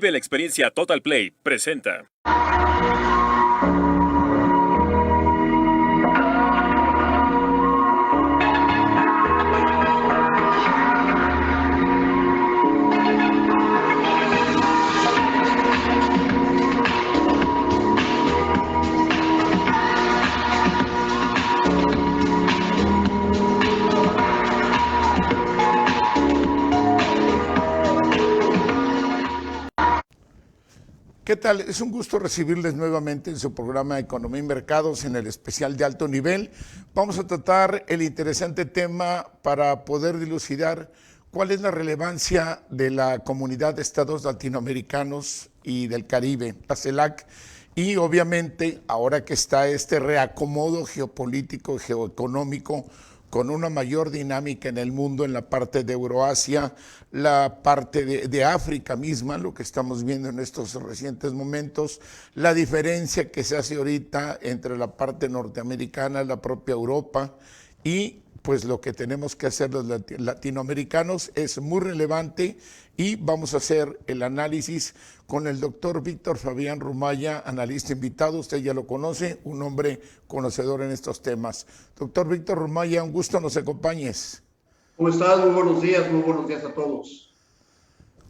Vive la experiencia Total Play. Presenta. ¿Qué tal? Es un gusto recibirles nuevamente en su programa Economía y Mercados en el especial de alto nivel. Vamos a tratar el interesante tema para poder dilucidar cuál es la relevancia de la comunidad de estados latinoamericanos y del Caribe, la CELAC, y obviamente ahora que está este reacomodo geopolítico, geoeconómico, con una mayor dinámica en el mundo, en la parte de Euroasia, la parte de África misma, lo que estamos viendo en estos recientes momentos, la diferencia que se hace ahorita entre la parte norteamericana, la propia Europa, y pues lo que tenemos que hacer los latinoamericanos es muy relevante, y vamos a hacer el análisis con el doctor Víctor Fabián Rumaya, analista invitado. Usted ya lo conoce, un hombre conocedor en estos temas. Doctor Víctor Rumaya, un gusto nos acompañes. ¿Cómo estás? Muy buenos días a todos.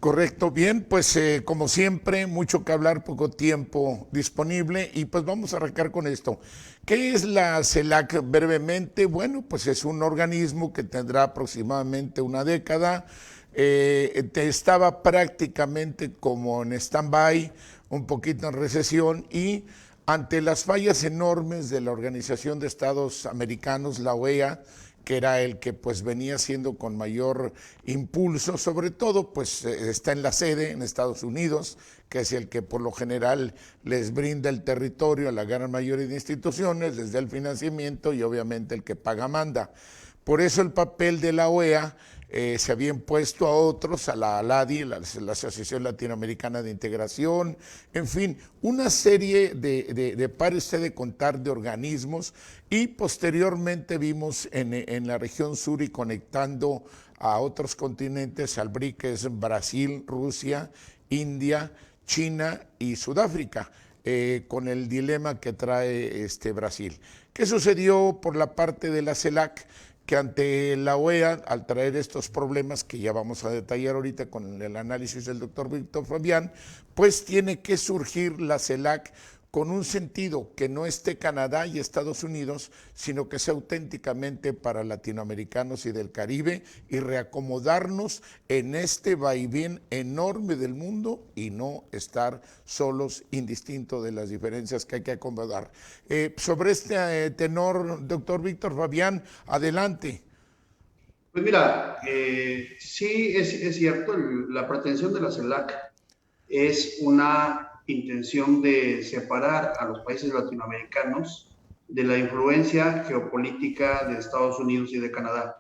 Correcto, bien, pues como siempre, mucho que hablar, poco tiempo disponible, y pues vamos a arrancar con esto. ¿Qué es la CELAC brevemente? Bueno, pues es un organismo que tendrá aproximadamente una década. Estaba prácticamente como en stand-by, un poquito en recesión, y ante las fallas enormes de la Organización de Estados Americanos, la OEA, que era el que pues venía siendo con mayor impulso, sobre todo pues está en la sede en Estados Unidos, que es el que por lo general les brinda el territorio a la gran mayoría de instituciones, les da el financiamiento y obviamente el que paga manda. Por eso el papel de la OEA se había impuesto a otros, a la ALADI, la Asociación Latinoamericana de Integración, en fin, una serie pare usted de contar, de organismos, y posteriormente vimos en la región sur y conectando a otros continentes, al BRIC, que es Brasil, Rusia, India, China y Sudáfrica, con el dilema que trae Brasil. ¿Qué sucedió por la parte de la CELAC? Que ante la OEA, al traer estos problemas que ya vamos a detallar ahorita con el análisis del doctor Víctor Fabián, pues tiene que surgir la CELAC con un sentido que no esté Canadá y Estados Unidos, sino que sea auténticamente para latinoamericanos y del Caribe, y reacomodarnos en este vaivén enorme del mundo y no estar solos, indistinto de las diferencias que hay que acomodar. Sobre este tenor, doctor Víctor Fabián, adelante. Pues mira, sí es cierto, la pretensión de la CELAC es una intención de separar a los países latinoamericanos de la influencia geopolítica de Estados Unidos y de Canadá.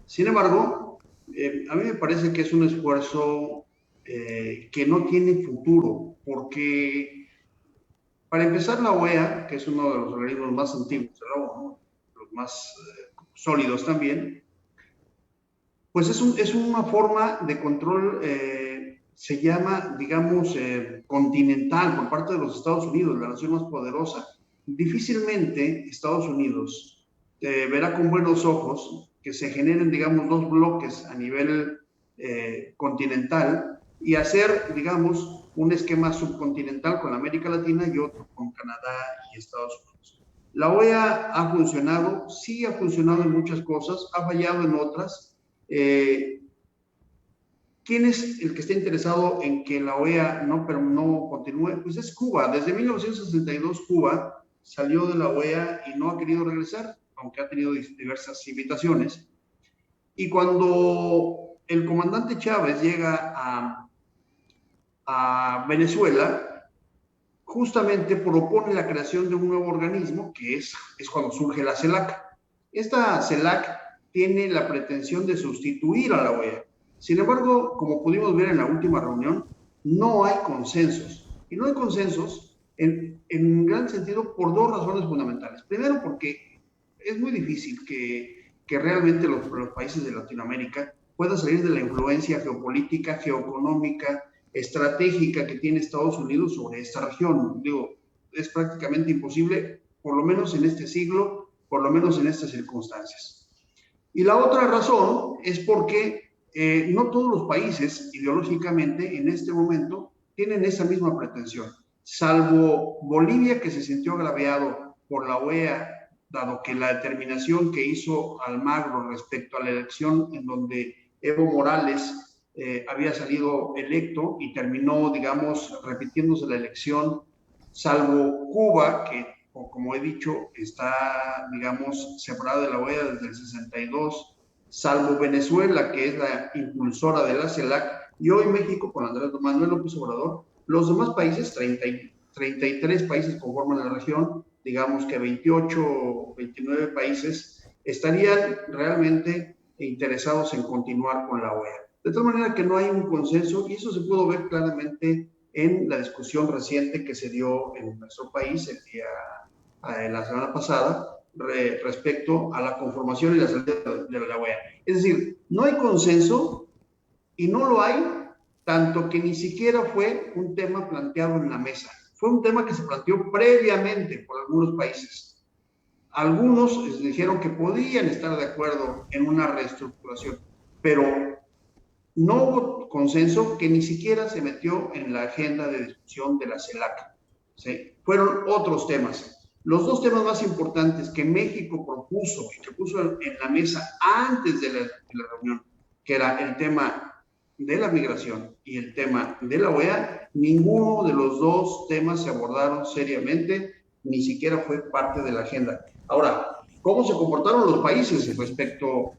Sin embargo, a mí me parece que es un esfuerzo que no tiene futuro, porque para empezar, la OEA, que es uno de los organismos más antiguos de la ONU, los más sólidos también, pues es una forma de control, se llama, digamos, continental por parte de los Estados Unidos, la nación más poderosa. Difícilmente Estados Unidos verá con buenos ojos que se generen, digamos, dos bloques a nivel continental y hacer, digamos, un esquema subcontinental con América Latina y otro con Canadá y Estados Unidos. La OEA ha funcionado, sí ha funcionado en muchas cosas, ha fallado en otras. ¿Quién es el que está interesado en que la OEA no continúe? Pues es Cuba. Desde 1962 Cuba salió de la OEA y no ha querido regresar, aunque ha tenido diversas invitaciones. Y cuando el comandante Chávez llega a Venezuela, justamente propone la creación de un nuevo organismo, que es cuando surge la CELAC. Esta CELAC tiene la pretensión de sustituir a la OEA. Sin embargo, como pudimos ver en la última reunión, no hay consensos. Y no hay consensos en gran sentido por dos razones fundamentales. Primero, porque es muy difícil que realmente los países de Latinoamérica puedan salir de la influencia geopolítica, geoeconómica estratégica que tiene Estados Unidos sobre esta región. Digo, es prácticamente imposible, por lo menos en este siglo, por lo menos en estas circunstancias. Y la otra razón es porque no todos los países, ideológicamente, en este momento, tienen esa misma pretensión, salvo Bolivia, que se sintió agraviado por la OEA, dado que la determinación que hizo Almagro respecto a la elección en donde Evo Morales había salido electo y terminó, digamos, repitiéndose la elección, salvo Cuba, que, como he dicho, está, digamos, separada de la OEA desde el 62, salvo Venezuela, que es la impulsora de la CELAC, y hoy México con Andrés Manuel López Obrador. Los demás países, 33 países conforman la región, digamos que 28 o 29 países, estarían realmente interesados en continuar con la OEA. De tal manera que no hay un consenso, y eso se pudo ver claramente en la discusión reciente que se dio en nuestro país la semana pasada, respecto a la conformación y la salida de la OEA. Es decir, no hay consenso, y no lo hay, tanto que ni siquiera fue un tema planteado en la mesa. Fue un tema que se planteó previamente por algunos países. Algunos dijeron que podían estar de acuerdo en una reestructuración, pero no hubo consenso, que ni siquiera se metió en la agenda de discusión de la CELAC. ¿Sí? Fueron otros temas. Los dos temas más importantes que México propuso y que puso en la mesa antes de la reunión, que era el tema de la migración y el tema de la OEA, ninguno de los dos temas se abordaron seriamente, ni siquiera fue parte de la agenda. Ahora, ¿cómo se comportaron los países respecto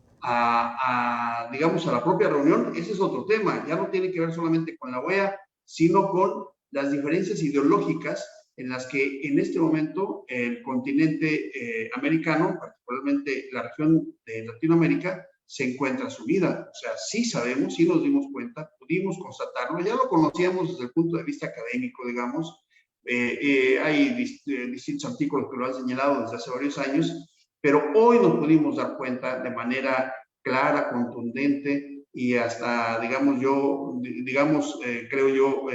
digamos, a la propia reunión? Ese es otro tema, ya no tiene que ver solamente con la OEA, sino con las diferencias ideológicas en las que en este momento el continente americano, particularmente la región de Latinoamérica, se encuentra sumida. O sea, sí sabemos, sí nos dimos cuenta, pudimos constatarlo, ya lo conocíamos desde el punto de vista académico, digamos. Hay distintos artículos que lo han señalado desde hace varios años, pero hoy nos pudimos dar cuenta de manera clara, contundente y hasta, creo yo,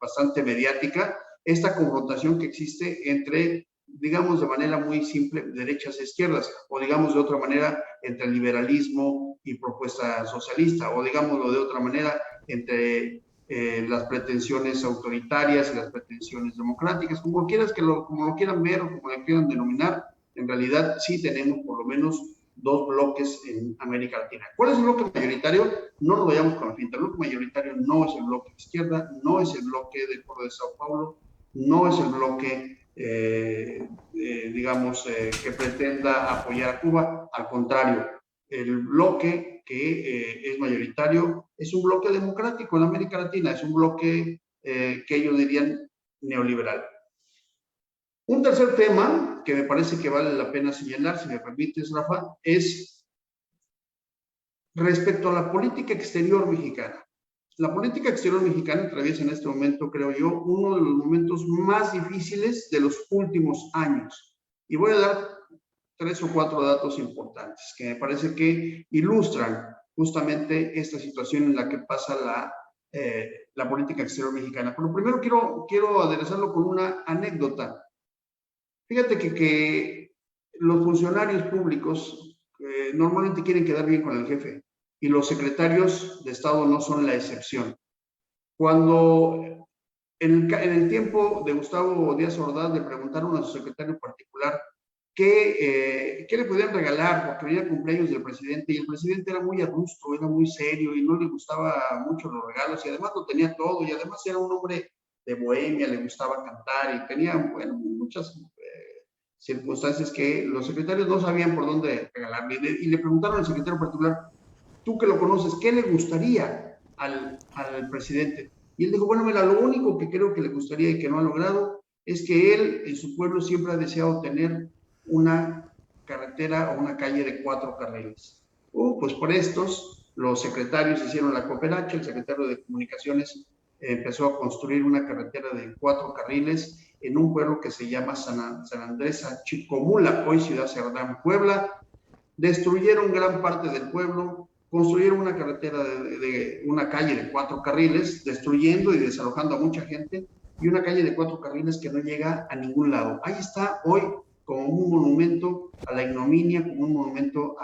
bastante mediática, esta confrontación que existe entre, digamos de manera muy simple, derechas e izquierdas, o digamos de otra manera, entre liberalismo y propuesta socialista, o digámoslo de otra manera, entre las pretensiones autoritarias y las pretensiones democráticas, como lo quieran ver o como lo quieran denominar. En realidad sí tenemos por lo menos dos bloques en América Latina. ¿Cuál es el bloque mayoritario? No nos vayamos con la finta. El bloque mayoritario no es el bloque de izquierda, no es el bloque del Foro de Sao Paulo, no es el bloque, que pretenda apoyar a Cuba. Al contrario, el bloque que es mayoritario es un bloque democrático en América Latina, es un bloque que ellos dirían neoliberal. Un tercer tema que me parece que vale la pena señalar, si me permites, Rafa, es respecto a la política exterior mexicana. La política exterior mexicana atraviesa en este momento, creo yo, uno de los momentos más difíciles de los últimos años. Y voy a dar 3 o 4 datos importantes que me parece que ilustran justamente esta situación en la que pasa la política exterior mexicana. Pero primero quiero aderezarlo con una anécdota. Fíjate que los funcionarios públicos normalmente quieren quedar bien con el jefe, y los secretarios de Estado no son la excepción. Cuando en el tiempo de Gustavo Díaz Ordaz le preguntaron a su secretario particular qué le podían regalar porque venía el cumpleaños del presidente, y el presidente era muy adusto, era muy serio y no le gustaba mucho los regalos, y además lo tenía todo, y además era un hombre de bohemia, le gustaba cantar y tenía, bueno, muchas circunstancias que los secretarios no sabían por dónde regalarle, y le preguntaron al secretario particular: tú que lo conoces, ¿qué le gustaría al presidente? Y él dijo: bueno, mira, lo único que creo que le gustaría y que no ha logrado es que él en su pueblo siempre ha deseado tener una carretera o una calle de 4 carriles. Pues por estos, los secretarios hicieron la cooperacha, el secretario de Comunicaciones empezó a construir una carretera de 4 carriles en un pueblo que se llama San Andrés Achicomula, hoy Ciudad Cerdán, Puebla. Destruyeron gran parte del pueblo, construyeron una carretera de una calle de 4 carriles, destruyendo y desalojando a mucha gente, y una calle de 4 carriles que no llega a ningún lado. Ahí está hoy como un monumento a la ignominia, como un monumento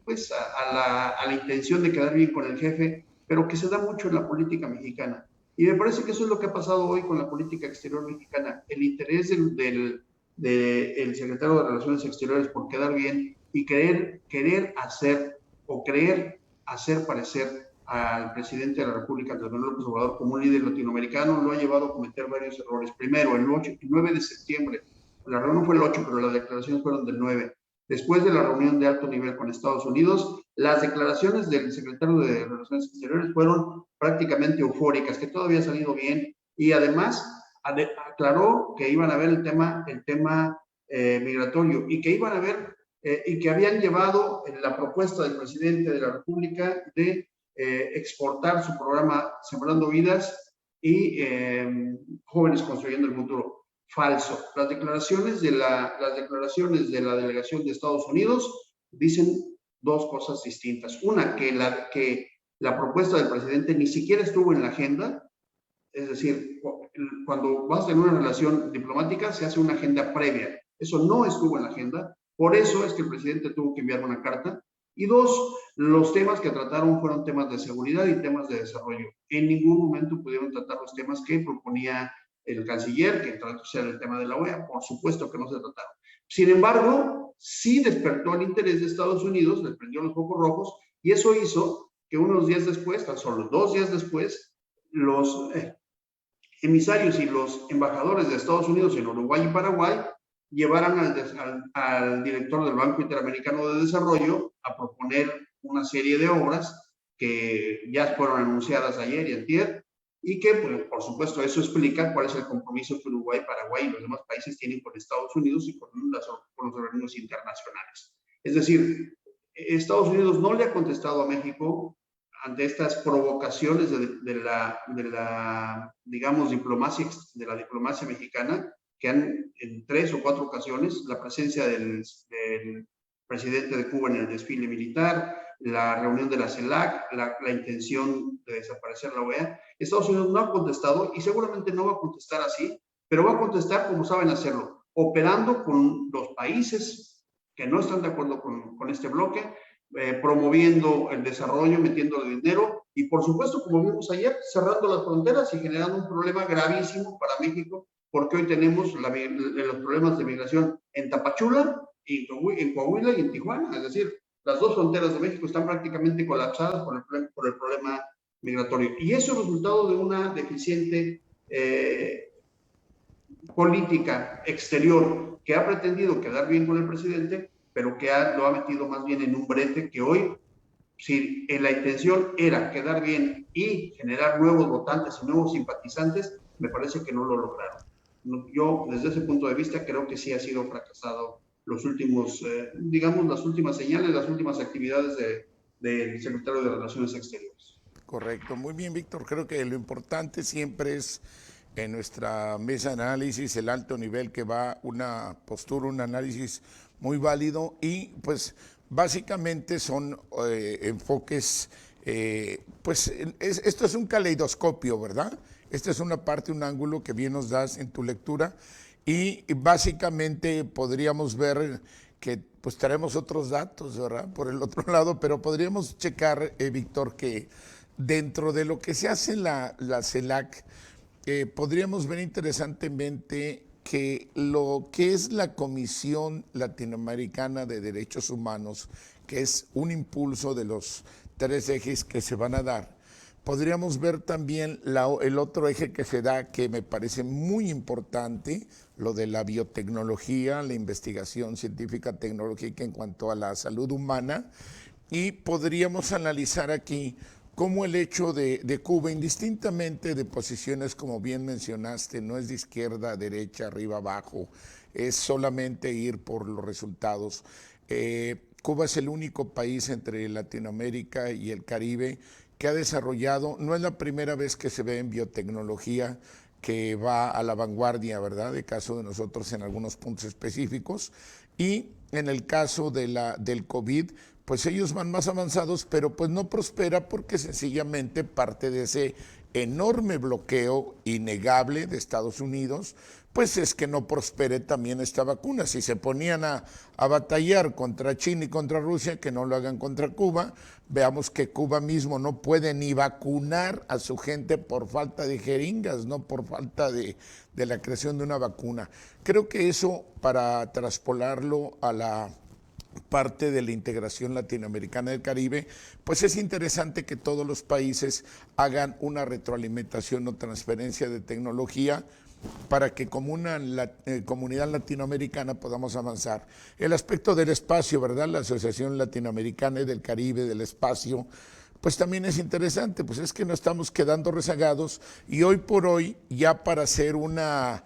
pues a la intención de quedar bien con el jefe, pero que se da mucho en la política mexicana. Y me parece que eso es lo que ha pasado hoy con la política exterior mexicana. El interés del secretario de Relaciones Exteriores por quedar bien y querer hacer o creer hacer parecer al presidente de la República, Andrés Manuel López Obrador, como un líder latinoamericano, lo ha llevado a cometer varios errores. Primero, el 9 de septiembre, la reunión fue el 8, pero las declaraciones fueron del 9. Después de la reunión de alto nivel con Estados Unidos, las declaraciones del secretario de Relaciones Exteriores fueron prácticamente eufóricas, que todo había salido bien, y además aclaró que iban a ver el tema migratorio y que iban a ver y que habían llevado la propuesta del presidente de la República de exportar su programa Sembrando Vidas y Jóvenes Construyendo el Futuro. Falso. Las declaraciones de la delegación de Estados Unidos dicen dos cosas distintas. Una, que la propuesta del presidente ni siquiera estuvo en la agenda. Es decir, cuando vas a tener una relación diplomática, se hace una agenda previa. Eso no estuvo en la agenda. Por eso es que el presidente tuvo que enviar una carta. Y dos, los temas que trataron fueron temas de seguridad y temas de desarrollo. En ningún momento pudieron tratar los temas que proponía el canciller, que sea el tema de la OEA. Por supuesto que no se trataron. Sin embargo, sí despertó el interés de Estados Unidos, les prendió los focos rojos, y eso hizo que unos días después, tan solo 2 días después, los emisarios y los embajadores de Estados Unidos en Uruguay y Paraguay llevaran al director del Banco Interamericano de Desarrollo a proponer una serie de obras que ya fueron anunciadas ayer y antier, y que, pues, por supuesto, eso explica cuál es el compromiso que Uruguay, Paraguay y los demás países tienen con Estados Unidos y con los organismos internacionales. Es decir, Estados Unidos no le ha contestado a México ante estas provocaciones de la digamos, de la diplomacia mexicana, que han en 3 o 4 ocasiones, la presencia del presidente de Cuba en el desfile militar, la reunión de la CELAC, la intención de desaparecer la OEA. Estados Unidos no ha contestado y seguramente no va a contestar así, pero va a contestar como saben hacerlo, operando con los países que no están de acuerdo con este bloque, promoviendo el desarrollo, metiendo dinero y, por supuesto, como vimos ayer, cerrando las fronteras y generando un problema gravísimo para México, porque hoy tenemos los problemas de migración en Tapachula, en Coahuila y en Tijuana. Es decir, las 2 fronteras de México están prácticamente colapsadas por el problema migratorio. Y eso es resultado de una deficiente política exterior que ha pretendido quedar bien con el presidente, pero que lo ha metido más bien en un brete que hoy, si la intención era quedar bien y generar nuevos votantes y nuevos simpatizantes, me parece que no lo lograron. Yo, desde ese punto de vista, creo que sí ha sido fracasado los últimos, digamos, las últimas señales, las últimas actividades del secretario de Relaciones Exteriores. Correcto, muy bien, Víctor. Creo que lo importante siempre es en nuestra mesa de análisis el alto nivel que va una postura, un análisis muy válido y pues básicamente son enfoques, pues esto es un caleidoscopio, ¿verdad? Esta es una parte, un ángulo que bien nos das en tu lectura y básicamente podríamos ver que pues traemos otros datos, ¿verdad? Por el otro lado, pero podríamos checar, Víctor, que dentro de lo que se hace en la CELAC, podríamos ver interesantemente que lo que es la Comisión Latinoamericana de Derechos Humanos, que es un impulso de los 3 ejes que se van a dar, podríamos ver también el otro eje que se da, que me parece muy importante, lo de la biotecnología, la investigación científica tecnológica en cuanto a la salud humana, y podríamos analizar aquí cómo el hecho de Cuba, indistintamente de posiciones, como bien mencionaste, no es de izquierda, derecha, arriba, abajo, es solamente ir por los resultados. Cuba es el único país entre Latinoamérica y el Caribe que ha desarrollado, no es la primera vez que se ve en biotecnología, que va a la vanguardia, ¿verdad? De caso de nosotros en algunos puntos específicos. Y en el caso del COVID, pues ellos van más avanzados, pero pues no prospera porque sencillamente parte de ese enorme bloqueo innegable de Estados Unidos, pues es que no prospere también esta vacuna. Si se ponían a batallar contra China y contra Rusia, que no lo hagan contra Cuba. Veamos que Cuba mismo no puede ni vacunar a su gente por falta de jeringas, no por falta de la creación de una vacuna. Creo que eso, para traspolarlo a la parte de la integración latinoamericana del Caribe, pues es interesante que todos los países hagan una retroalimentación o transferencia de tecnología para que como una comunidad latinoamericana podamos avanzar. El aspecto del espacio, ¿verdad? La Asociación Latinoamericana y del Caribe del Espacio, pues también es interesante, pues es que no estamos quedando rezagados y hoy por hoy ya para hacer una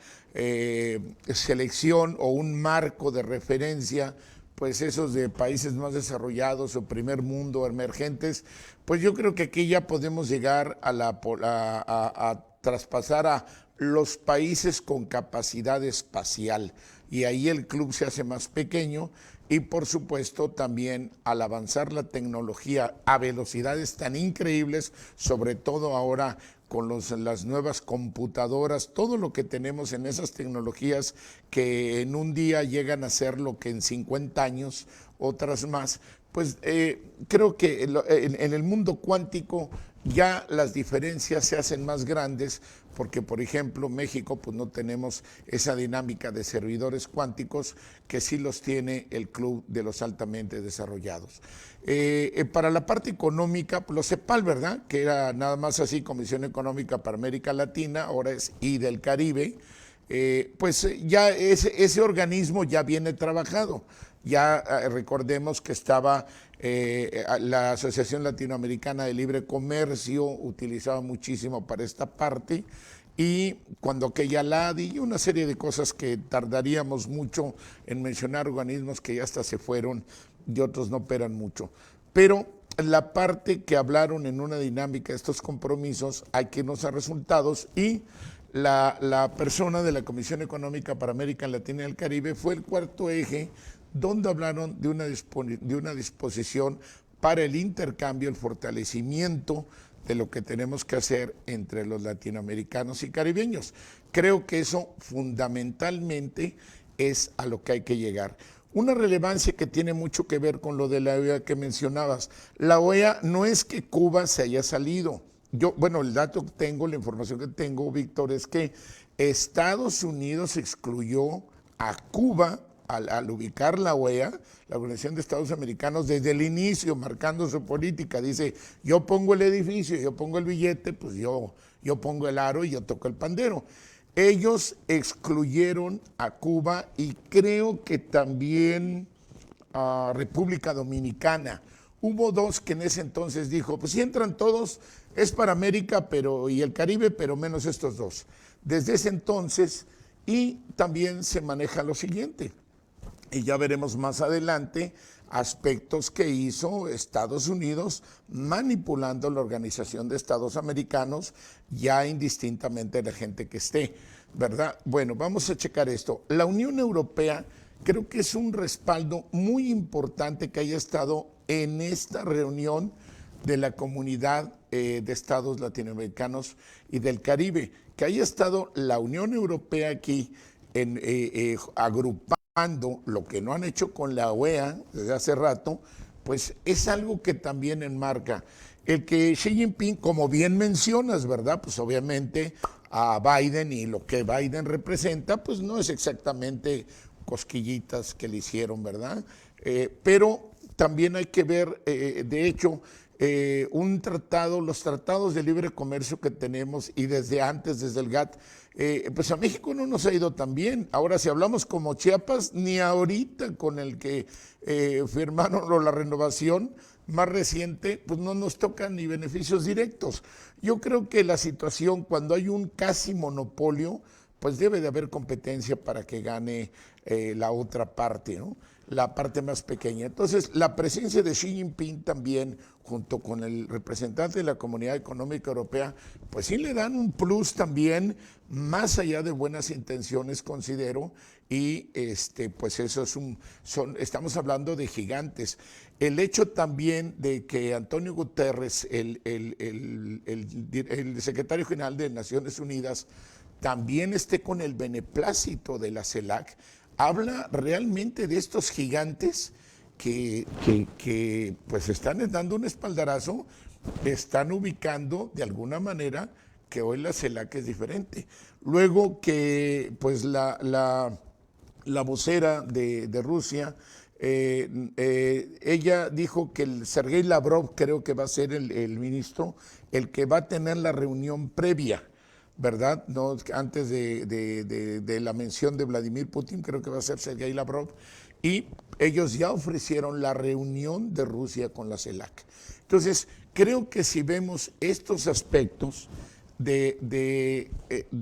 selección o un marco de referencia, pues esos de países más desarrollados o primer mundo, emergentes, pues yo creo que aquí ya podemos llegar a traspasar a los países con capacidad espacial y ahí el club se hace más pequeño y por supuesto también al avanzar la tecnología a velocidades tan increíbles, sobre todo ahora con las nuevas computadoras, todo lo que tenemos en esas tecnologías que en un día llegan a ser lo que en 50 años, otras más, pues creo que en el mundo cuántico ya las diferencias se hacen más grandes porque, por ejemplo, México pues no tenemos esa dinámica de servidores cuánticos que sí los tiene el Club de los Altamente Desarrollados. Para la parte económica, pues, los CEPAL, ¿verdad? Que era nada más así, Comisión Económica para América Latina, ahora es I del Caribe, pues ya ese organismo ya viene trabajado. Ya recordemos que estaba la Asociación Latinoamericana de Libre Comercio, utilizaba muchísimo para esta parte, y cuando aquella LADI y una serie de cosas que tardaríamos mucho en mencionar, organismos que ya hasta se fueron y otros no operan mucho. Pero la parte que hablaron en una dinámica de estos compromisos, hay que irnos a resultados y la persona de la Comisión Económica para América Latina y el Caribe fue el cuarto eje donde hablaron de una disposición para el intercambio, el fortalecimiento de lo que tenemos que hacer entre los latinoamericanos y caribeños. Creo que eso fundamentalmente es a lo que hay que llegar. Una relevancia que tiene mucho que ver con lo de la OEA que mencionabas. La OEA no es que Cuba se haya salido. Bueno, el dato que tengo, la información que tengo, Víctor, es que Estados Unidos excluyó a Cuba al ubicar la OEA, la Organización de Estados Americanos, desde el inicio, marcando su política. Dice, yo pongo el edificio, yo pongo el billete, pues yo pongo el aro y yo toco el pandero. Ellos excluyeron a Cuba y creo que también a República Dominicana. Hubo dos que en ese entonces dijo, pues si entran todos, es para América y el Caribe, pero menos estos dos. Desde ese entonces, y también se maneja lo siguiente, y ya veremos más adelante aspectos que hizo Estados Unidos manipulando la Organización de Estados Americanos, ya indistintamente de la gente que esté, ¿verdad? Bueno, vamos a checar esto. La Unión Europea creo que es un respaldo muy importante que haya estado en esta reunión de la comunidad de estados latinoamericanos y del Caribe, que haya estado la Unión Europea aquí agrupando lo que no han hecho con la OEA desde hace rato, pues es algo que también enmarca. El que Xi Jinping, como bien mencionas, ¿verdad? Pues obviamente a Biden y lo que Biden representa, pues no es exactamente cosquillitas que le hicieron, ¿verdad? Pero también hay que ver, de hecho, los tratados de libre comercio que tenemos y desde antes, desde el GATT, pues a México no nos ha ido tan bien. Ahora, si hablamos como Chiapas, ni ahorita con el que firmaron la renovación más reciente, pues no nos tocan ni beneficios directos. Yo creo que la situación, cuando hay un casi monopolio, pues debe de haber competencia para que gane la otra parte, ¿no? La parte más pequeña. Entonces, la presencia de Xi Jinping también, junto con el representante de la Comunidad Económica Europea, pues sí le dan un plus también, más allá de buenas intenciones, considero, y pues eso estamos hablando de gigantes. el hecho también de que Antonio Guterres, el secretario general de Naciones Unidas, también esté con el beneplácito de la CELAC, habla realmente de estos gigantes que pues están dando un espaldarazo, están ubicando de alguna manera que hoy la CELAC es diferente. Luego que pues la vocera de Rusia, ella dijo que el Sergei Lavrov, creo que va a ser el ministro, el que va a tener la reunión previa, ¿verdad? No, antes de la mención de Vladimir Putin, creo que va a ser Sergei Lavrov, y ellos ya ofrecieron la reunión de Rusia con la CELAC. Entonces, creo que si vemos estos aspectos de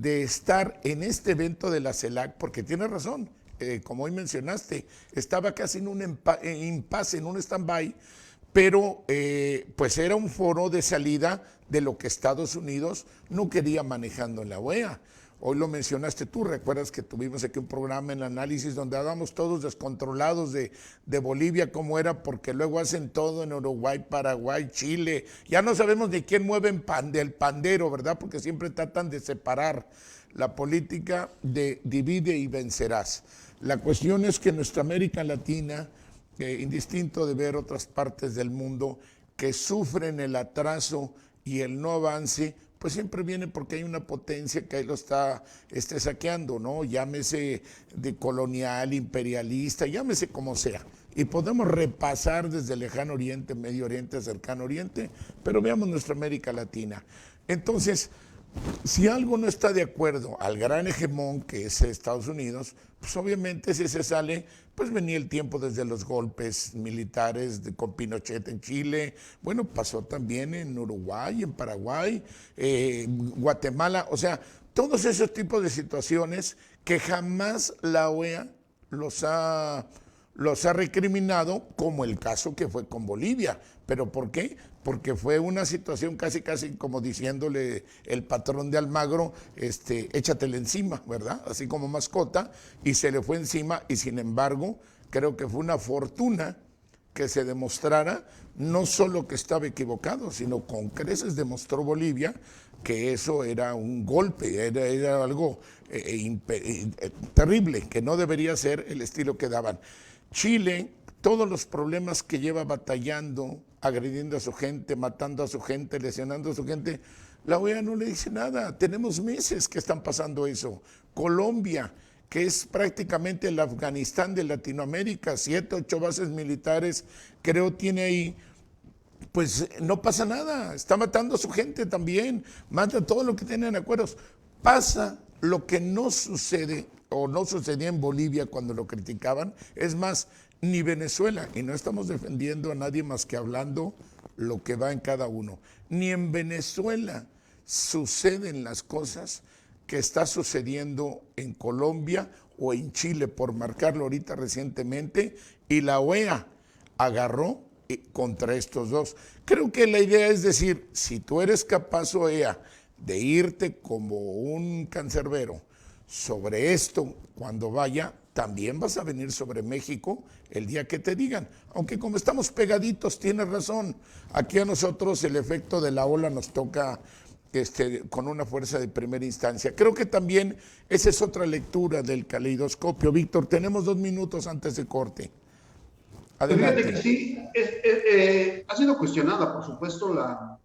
estar en este evento de la CELAC, porque tiene razón, como hoy mencionaste, estaba casi en un impasse, en un stand-by, pero pues era un foro de salida de lo que Estados Unidos no quería manejando en la OEA. Hoy lo mencionaste tú, recuerdas que tuvimos aquí un programa en análisis donde hablábamos todos descontrolados de Bolivia, cómo era, porque luego hacen todo en Uruguay, Paraguay, Chile. Ya no sabemos ni quién mueve el pandero, ¿verdad? Porque siempre tratan de separar la política de divide y vencerás. La cuestión es que nuestra América Latina, indistinto de ver otras partes del mundo que sufren el atraso y el no avance, pues siempre viene porque hay una potencia que ahí lo está saqueando, ¿no? Llámese de colonial, imperialista, llámese como sea. Y podemos repasar desde el Lejano Oriente, Medio Oriente, Cercano Oriente, pero veamos nuestra América Latina. Entonces, si algo no está de acuerdo al gran hegemón que es Estados Unidos, pues obviamente si se sale, pues venía el tiempo desde los golpes militares con Pinochet en Chile, bueno, pasó también en Uruguay, en Paraguay, Guatemala, o sea, todos esos tipos de situaciones que jamás la OEA los ha recriminado, como el caso que fue con Bolivia. ¿Pero por qué? Porque fue una situación casi como diciéndole el patrón de Almagro, échatele encima, ¿verdad? Así como mascota, y se le fue encima, y sin embargo, creo que fue una fortuna que se demostrara no solo que estaba equivocado, sino con creces demostró Bolivia que eso era un golpe, era algo terrible, que no debería ser el estilo que daban. Chile, todos los problemas que lleva batallando, agrediendo a su gente, matando a su gente, lesionando a su gente, la OEA no le dice nada. Tenemos meses que están pasando eso. Colombia, que es prácticamente el Afganistán de Latinoamérica, 7, 8 bases militares, creo tiene ahí, pues no pasa nada, está matando a su gente también, mata todo lo que tienen acuerdos. Pasa lo que no sucede o no sucedía en Bolivia cuando lo criticaban, es más, ni Venezuela, y no estamos defendiendo a nadie más que hablando lo que va en cada uno, ni en Venezuela suceden las cosas que está sucediendo en Colombia o en Chile, por marcarlo ahorita recientemente, y la OEA agarró contra estos dos. Creo que la idea es decir, si tú eres capaz, OEA, de irte como un cancerbero sobre esto cuando vaya, también vas a venir sobre México el día que te digan. Aunque como estamos pegaditos, tienes razón. Aquí a nosotros el efecto de la ola nos toca con una fuerza de primera instancia. Creo que también esa es otra lectura del caleidoscopio. Víctor, tenemos 2 minutos antes de corte. Adelante. Fíjate que sí, ha sido cuestionada, por supuesto, la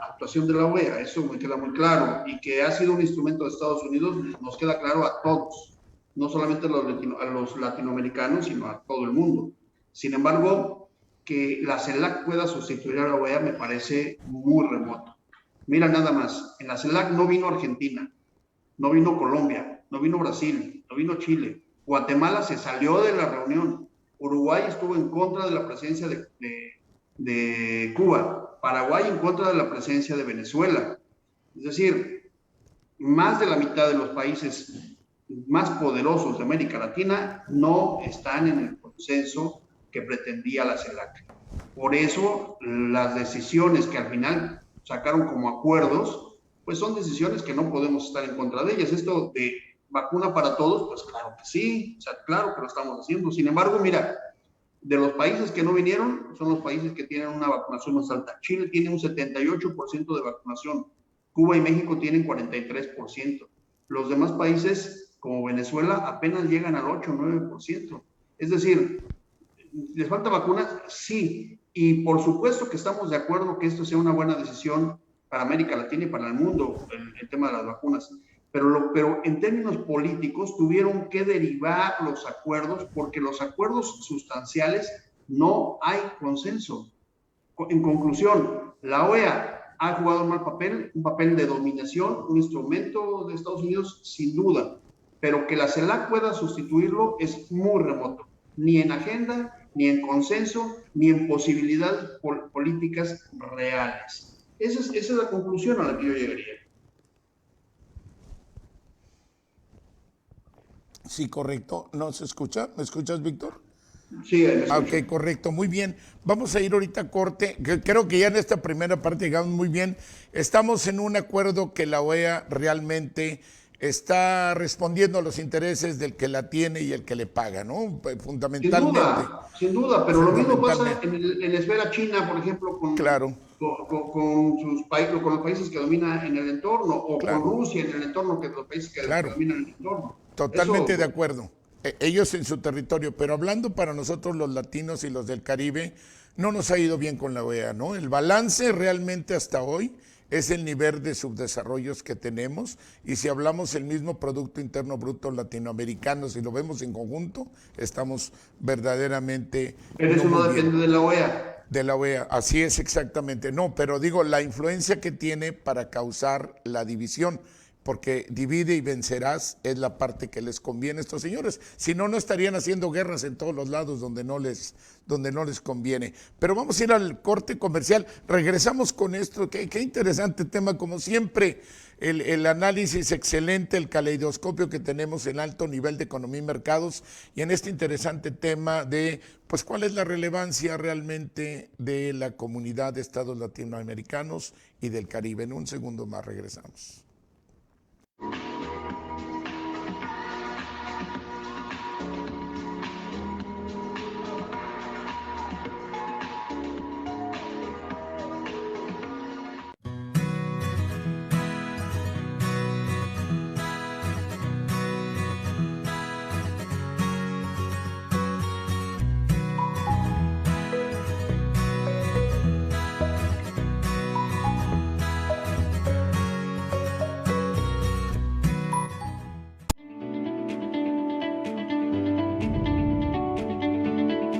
actuación de la OEA, eso me queda muy claro, y que ha sido un instrumento de Estados Unidos, nos queda claro a todos, no solamente a los latinoamericanos, sino a todo el mundo. Sin embargo, que la CELAC pueda sustituir a la OEA me parece muy remoto. Mira nada más, en la CELAC no vino Argentina, no vino Colombia, no vino Brasil, no vino Chile, Guatemala se salió de la reunión, Uruguay estuvo en contra de la presencia de Cuba, Paraguay en contra de la presencia de Venezuela. Es decir, más de la mitad de los países más poderosos de América Latina no están en el consenso que pretendía la CELAC. Por eso, las decisiones que al final sacaron como acuerdos, pues son decisiones que no podemos estar en contra de ellas. Esto de vacuna para todos, pues claro que sí, o sea, claro que lo estamos haciendo. Sin embargo, mira, De los países que no vinieron, son los países que tienen una vacunación más alta. Chile tiene un 78% de vacunación. Cuba y México tienen 43%. Los demás países, como Venezuela, apenas llegan al 8 o 9%. Es decir, ¿les falta vacunas? Sí. Y por supuesto que estamos de acuerdo que esto sea una buena decisión para América Latina y para el mundo, el tema de las vacunas. Pero en términos políticos tuvieron que derivar los acuerdos, porque los acuerdos sustanciales no hay consenso. En conclusión, la OEA ha jugado un mal papel, un papel de dominación, un instrumento de Estados Unidos sin duda, pero que la CELAC pueda sustituirlo es muy remoto, ni en agenda, ni en consenso, ni en posibilidades políticas reales. Esa es la conclusión a la que yo llegaría. Sí, correcto. ¿No se escucha? ¿Me escuchas, Víctor? Sí, ok, correcto, muy bien. Vamos a ir ahorita a corte. Creo que ya en esta primera parte llegamos muy bien. Estamos en un acuerdo que la OEA realmente está respondiendo a los intereses del que la tiene y el que le paga, ¿no? Fundamentalmente. Sin duda, pero lo mismo pasa en la esfera china, por ejemplo, con, claro, con sus países, con los países que dominan en el entorno, o claro, con Rusia en el entorno, que los países que dominan el entorno. Totalmente de acuerdo. Ellos en su territorio, pero hablando para nosotros los latinos y los del Caribe, no nos ha ido bien con la OEA, ¿no? El balance realmente hasta hoy es el nivel de subdesarrollos que tenemos, y si hablamos el mismo Producto Interno Bruto latinoamericano, si lo vemos en conjunto, estamos verdaderamente... Pero eso no depende de la OEA. De la OEA, así es exactamente. No, pero digo, la influencia que tiene para causar la división, porque divide y vencerás es la parte que les conviene a estos señores. Si no, no estarían haciendo guerras en todos los lados donde no les conviene. Pero vamos a ir al corte comercial. Regresamos con esto. Qué interesante tema, como siempre. El análisis excelente, el caleidoscopio que tenemos en alto nivel de economía y mercados, y en este interesante tema de, pues, cuál es la relevancia realmente de la comunidad de estados latinoamericanos y del Caribe. En un segundo más regresamos.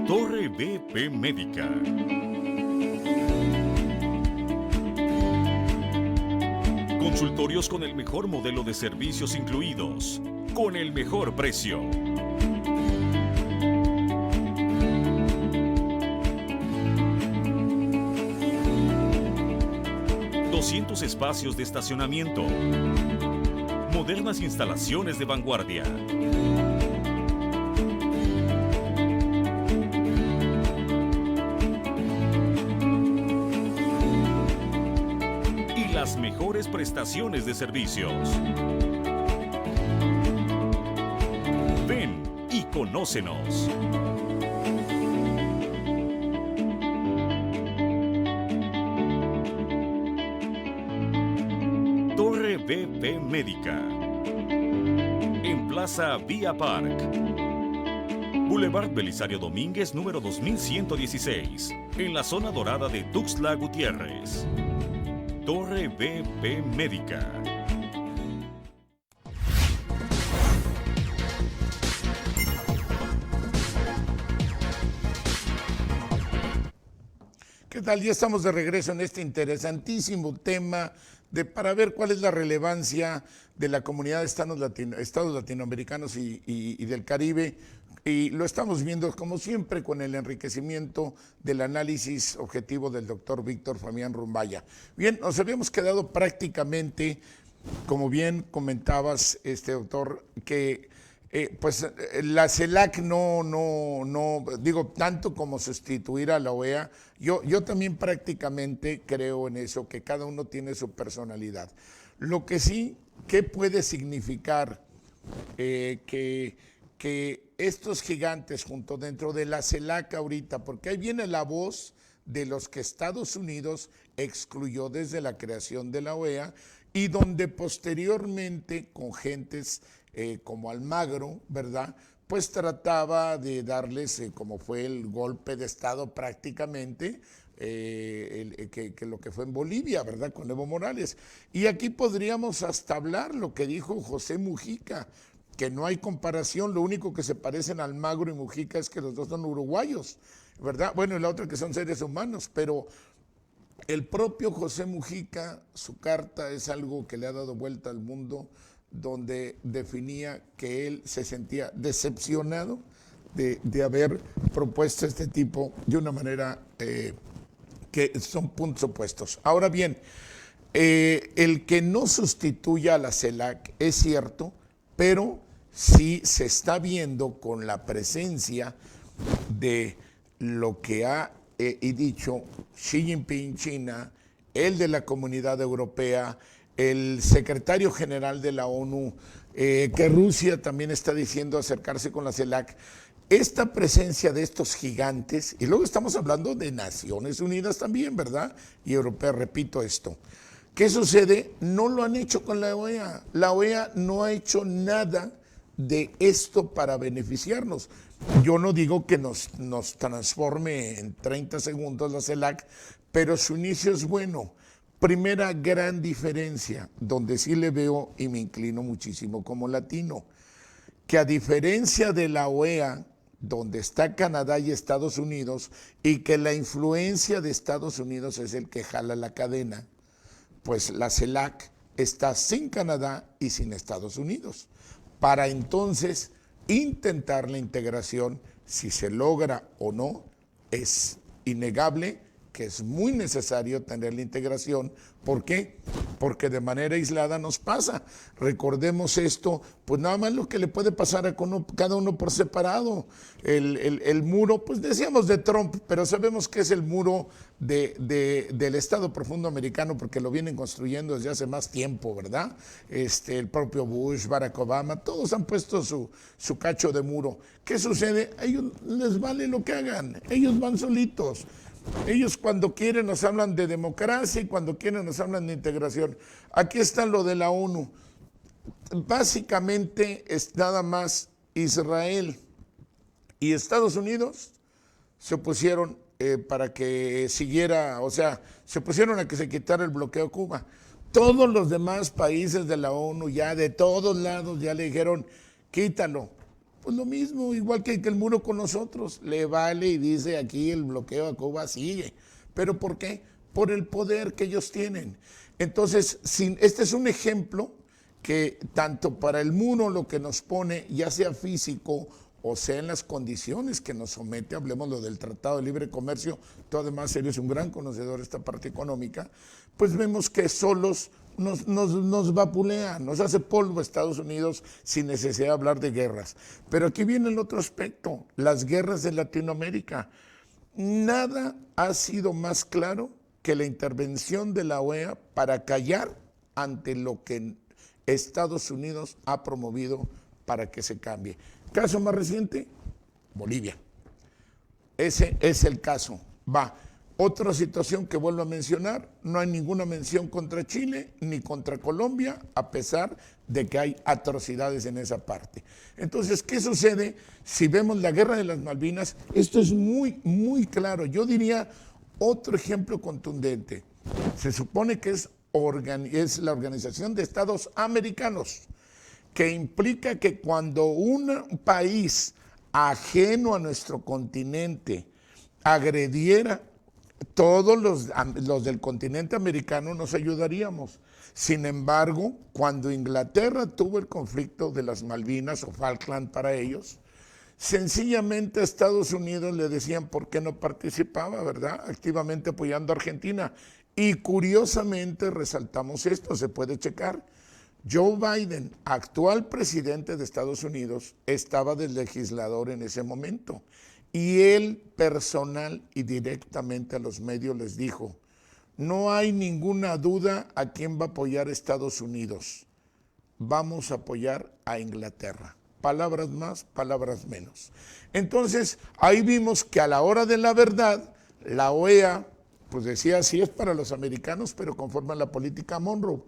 Torre BP Médica. Consultorios con el mejor modelo de servicios incluidos, con el mejor precio. ...200 espacios de estacionamiento... ...modernas instalaciones de vanguardia... ...las mejores prestaciones de servicios. Ven y conócenos. Torre BP Médica. En Plaza Vía Park. Boulevard Belisario Domínguez, número 2116. En la zona dorada de Tuxtla Gutiérrez. Torre BP Médica. ¿Qué tal? Ya estamos de regreso en este interesantísimo tema para ver cuál es la relevancia de la comunidad de estados latinoamericanos y del Caribe. Y lo estamos viendo, como siempre, con el enriquecimiento del análisis objetivo del doctor Víctor Fabián Rumbaya. Bien, nos habíamos quedado prácticamente, como bien comentabas, doctor, que pues la CELAC no digo, tanto como sustituir a la OEA, yo también prácticamente creo en eso, que cada uno tiene su personalidad. Lo que sí, ¿qué puede significar que que estos gigantes junto dentro de la CELAC ahorita, porque ahí viene la voz de los que Estados Unidos excluyó desde la creación de la OEA y donde posteriormente con gentes como Almagro, ¿verdad? Pues trataba de darles, como fue el golpe de Estado prácticamente, que lo que fue en Bolivia, ¿verdad? Con Evo Morales. Y aquí podríamos hasta hablar lo que dijo José Mujica, que no hay comparación, lo único que se parecen Almagro y Mujica es que los dos son uruguayos, ¿verdad? Bueno, y la otra que son seres humanos, pero el propio José Mujica, su carta es algo que le ha dado vuelta al mundo, donde definía que él se sentía decepcionado de haber propuesto este tipo de una manera que son puntos opuestos. Ahora bien, el que no sustituya a la CELAC es cierto, pero sí se está viendo con la presencia de lo que ha dicho Xi Jinping, China, el de la Comunidad Europea, el secretario general de la ONU, que Rusia también está diciendo acercarse con la CELAC. Esta presencia de estos gigantes, y luego estamos hablando de Naciones Unidas también, ¿verdad? Y Europea, repito esto. ¿Qué sucede? No lo han hecho con la OEA. La OEA no ha hecho nada de esto para beneficiarnos. Yo no digo que nos transforme en 30 segundos la CELAC, pero su inicio es bueno. Primera gran diferencia, donde sí le veo y me inclino muchísimo como latino, que a diferencia de la OEA, donde está Canadá y Estados Unidos, y que la influencia de Estados Unidos es el que jala la cadena, pues la CELAC está sin Canadá y sin Estados Unidos, para entonces intentar la integración. Si se logra o no, es innegable que es muy necesario tener la integración. ¿Por qué? Porque de manera aislada nos pasa. Recordemos esto, pues nada más lo que le puede pasar a cada uno por separado. El muro, pues decíamos de Trump, pero sabemos que es el muro del Estado Profundo Americano, porque lo vienen construyendo desde hace más tiempo, ¿verdad? El propio Bush, Barack Obama, todos han puesto su cacho de muro. ¿Qué sucede? A ellos les vale lo que hagan, ellos van solitos. Ellos cuando quieren nos hablan de democracia y cuando quieren nos hablan de integración. Aquí está lo de la ONU. Básicamente es nada más Israel y Estados Unidos se opusieron para que siguiera, o sea, se opusieron a que se quitara el bloqueo a Cuba. Todos los demás países de la ONU ya de todos lados ya le dijeron, quítalo. Pues lo mismo, igual que el muro con nosotros, le vale y dice aquí el bloqueo a Cuba sigue. ¿Pero por qué? Por el poder que ellos tienen. Entonces, este es un ejemplo que tanto para el muro lo que nos pone, ya sea físico o sea en las condiciones que nos somete, hablemos lo del Tratado de Libre Comercio, tú además eres un gran conocedor de esta parte económica, pues vemos que solos nos vapulea, nos hace polvo Estados Unidos sin necesidad de hablar de guerras. Pero aquí viene el otro aspecto, las guerras de Latinoamérica. Nada ha sido más claro que la intervención de la OEA para callar ante lo que Estados Unidos ha promovido para que se cambie. Caso más reciente, Bolivia. Ese es el caso. Otra situación que vuelvo a mencionar, no hay ninguna mención contra Chile ni contra Colombia, a pesar de que hay atrocidades en esa parte. Entonces, ¿qué sucede si vemos la guerra de las Malvinas? Esto es muy, muy claro. Yo diría otro ejemplo contundente. Se supone que es la Organización de Estados Americanos, que implica que cuando un país ajeno a nuestro continente agrediera, todos los del continente americano nos ayudaríamos. Sin embargo, cuando Inglaterra tuvo el conflicto de las Malvinas o Falkland para ellos, sencillamente a Estados Unidos le decían por qué no participaba, ¿verdad? Activamente apoyando a Argentina. Y curiosamente resaltamos esto, se puede checar. Joe Biden, actual presidente de Estados Unidos, estaba de legislador en ese momento. Y él personal y directamente a los medios les dijo, no hay ninguna duda a quién va a apoyar Estados Unidos. Vamos a apoyar a Inglaterra. palabras más, palabras menos. Entonces, ahí vimos que a la hora de la verdad, la OEA, pues decía, sí es para los americanos, pero conforme a la política Monroe.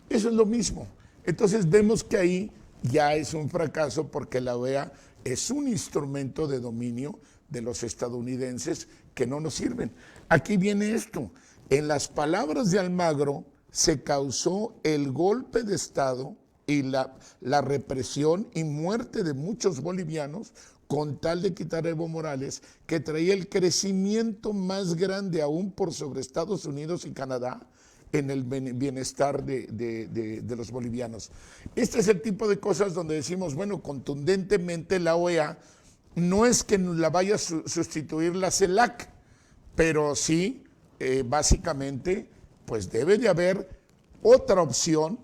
Eso es lo mismo. Entonces, vemos que ahí ya es un fracaso porque la OEA es un instrumento de dominio de los estadounidenses que no nos sirven. Aquí viene esto. En las palabras de Almagro se causó el golpe de Estado y la represión y muerte de muchos bolivianos con tal de quitar a Evo Morales, que traía el crecimiento más grande aún por sobre Estados Unidos y Canadá en el bienestar de los bolivianos. Este es el tipo de cosas donde decimos, bueno, contundentemente la OEA no es que la vaya a sustituir la CELAC, pero sí, básicamente, pues debe de haber otra opción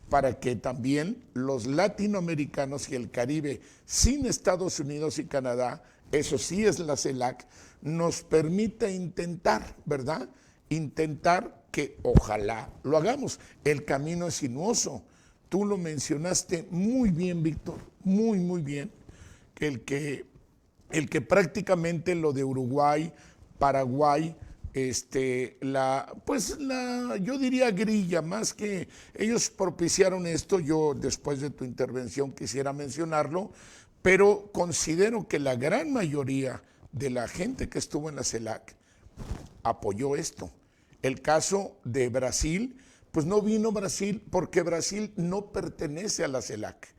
para que también los latinoamericanos y el Caribe, sin Estados Unidos y Canadá, eso sí es la CELAC, nos permita intentar, ¿verdad? Intentar que ojalá lo hagamos. El camino es sinuoso. Tú lo mencionaste muy bien, Víctor, muy, muy bien, que el que prácticamente lo de Uruguay, Paraguay, yo diría grilla, más que ellos propiciaron esto, yo después de tu intervención quisiera mencionarlo, pero considero que la gran mayoría de la gente que estuvo en la CELAC apoyó esto. El caso de Brasil, pues no vino Brasil porque Brasil no pertenece a la CELAC.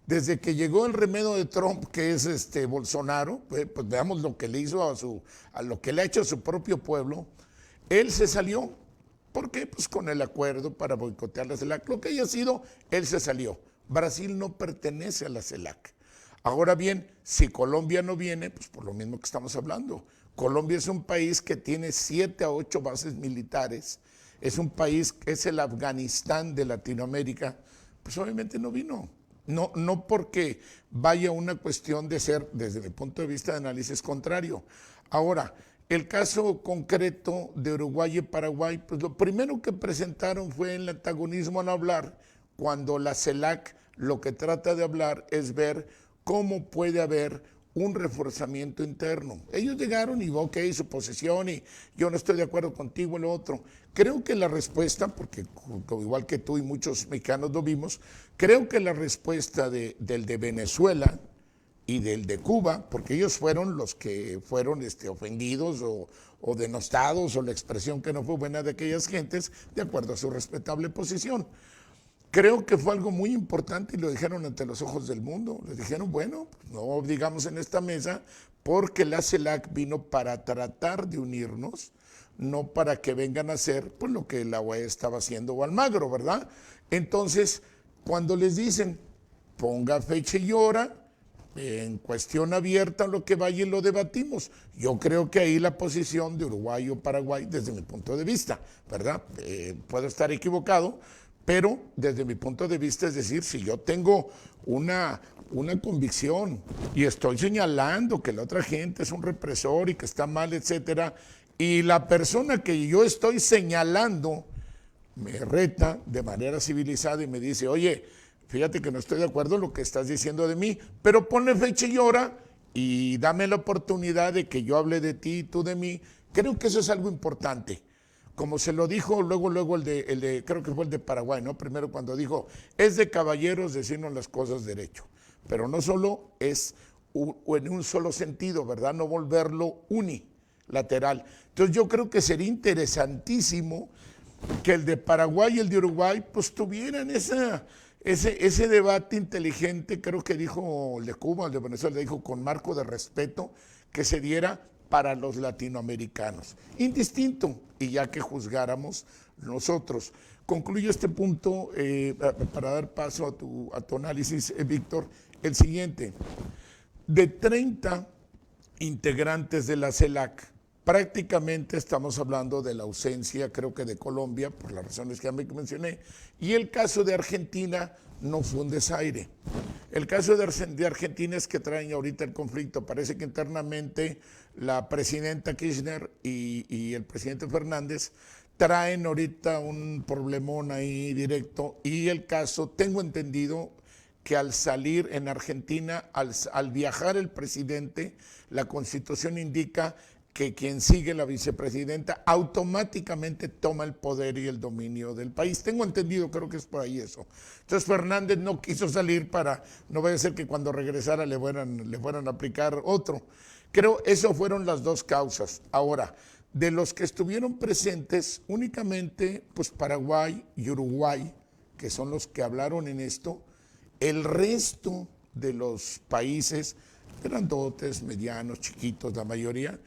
Desde que llegó el remedio de Trump, que es Bolsonaro, pues veamos lo que le hizo a lo que le ha hecho a su propio pueblo, él se salió. ¿Por qué? Pues con el acuerdo para boicotear la CELAC. Lo que haya sido, él se salió. Brasil no pertenece a la CELAC. Ahora bien, si Colombia no viene, pues por lo mismo que estamos hablando. Colombia es un país que tiene 7 a 8 bases militares. Es un país que es el Afganistán de Latinoamérica. Pues obviamente no vino. No porque vaya una cuestión de ser, desde mi punto de vista de análisis, contrario. Ahora, el caso concreto de Uruguay y Paraguay, pues lo primero que presentaron fue el antagonismo al hablar, cuando la CELAC lo que trata de hablar es ver cómo puede haber un reforzamiento interno. Ellos llegaron y, ok, su posición y yo no estoy de acuerdo contigo en lo otro. Creo que la respuesta, porque igual que tú y muchos mexicanos lo vimos, creo que la respuesta del de Venezuela y del de Cuba, porque ellos fueron los que fueron ofendidos o denostados, o la expresión que no fue buena de aquellas gentes, de acuerdo a su respetable posición. Creo que fue algo muy importante y lo dijeron ante los ojos del mundo. Les dijeron, bueno, no digamos en esta mesa, porque la CELAC vino para tratar de unirnos, no para que vengan a hacer pues, lo que la OEA estaba haciendo o Almagro, ¿verdad? Entonces, cuando les dicen, ponga fecha y hora, en cuestión abierta lo que vaya y lo debatimos. Yo creo que ahí la posición de Uruguay o Paraguay, desde mi punto de vista, ¿verdad? Puedo estar equivocado, pero desde mi punto de vista, es decir, si yo tengo una convicción y estoy señalando que la otra gente es un represor y que está mal, etcétera, y la persona que yo estoy señalando me reta de manera civilizada y me dice, oye, fíjate que no estoy de acuerdo en lo que estás diciendo de mí, pero ponle fecha y hora y dame la oportunidad de que yo hable de ti y tú de mí. Creo que eso es algo importante. Como se lo dijo luego el de creo que fue el de Paraguay, ¿no? Primero cuando dijo, es de caballeros decirnos las cosas derecho, pero no solo es en un solo sentido, ¿verdad? No volverlo unilateral. Entonces yo creo que sería interesantísimo que el de Paraguay y el de Uruguay pues tuvieran ese debate inteligente, creo que dijo el de Cuba, el de Venezuela, dijo con marco de respeto, que se diera para los latinoamericanos, indistinto, y ya que juzgáramos nosotros. Concluyo este punto para dar paso a tu análisis, Víctor, el siguiente. De 30 integrantes de la CELAC, prácticamente estamos hablando de la ausencia, creo que de Colombia, por las razones que ya me mencioné, y el caso de Argentina no fue un desaire. El caso de Argentina es que traen ahorita el conflicto. Parece que internamente la presidenta Kirchner y el presidente Fernández traen ahorita un problemón ahí directo, y el caso, tengo entendido, que al salir en Argentina, al viajar el presidente, la Constitución indica que quien sigue la vicepresidenta automáticamente toma el poder y el dominio del país. Tengo entendido, creo que es por ahí eso. Entonces Fernández no quiso salir para, no vaya a ser que cuando regresara le fueran a aplicar otro. Creo eso fueron las dos causas. Ahora, de los que estuvieron presentes, únicamente pues Paraguay y Uruguay, que son los que hablaron en esto, el resto de los países, grandotes, medianos, chiquitos, la mayoría,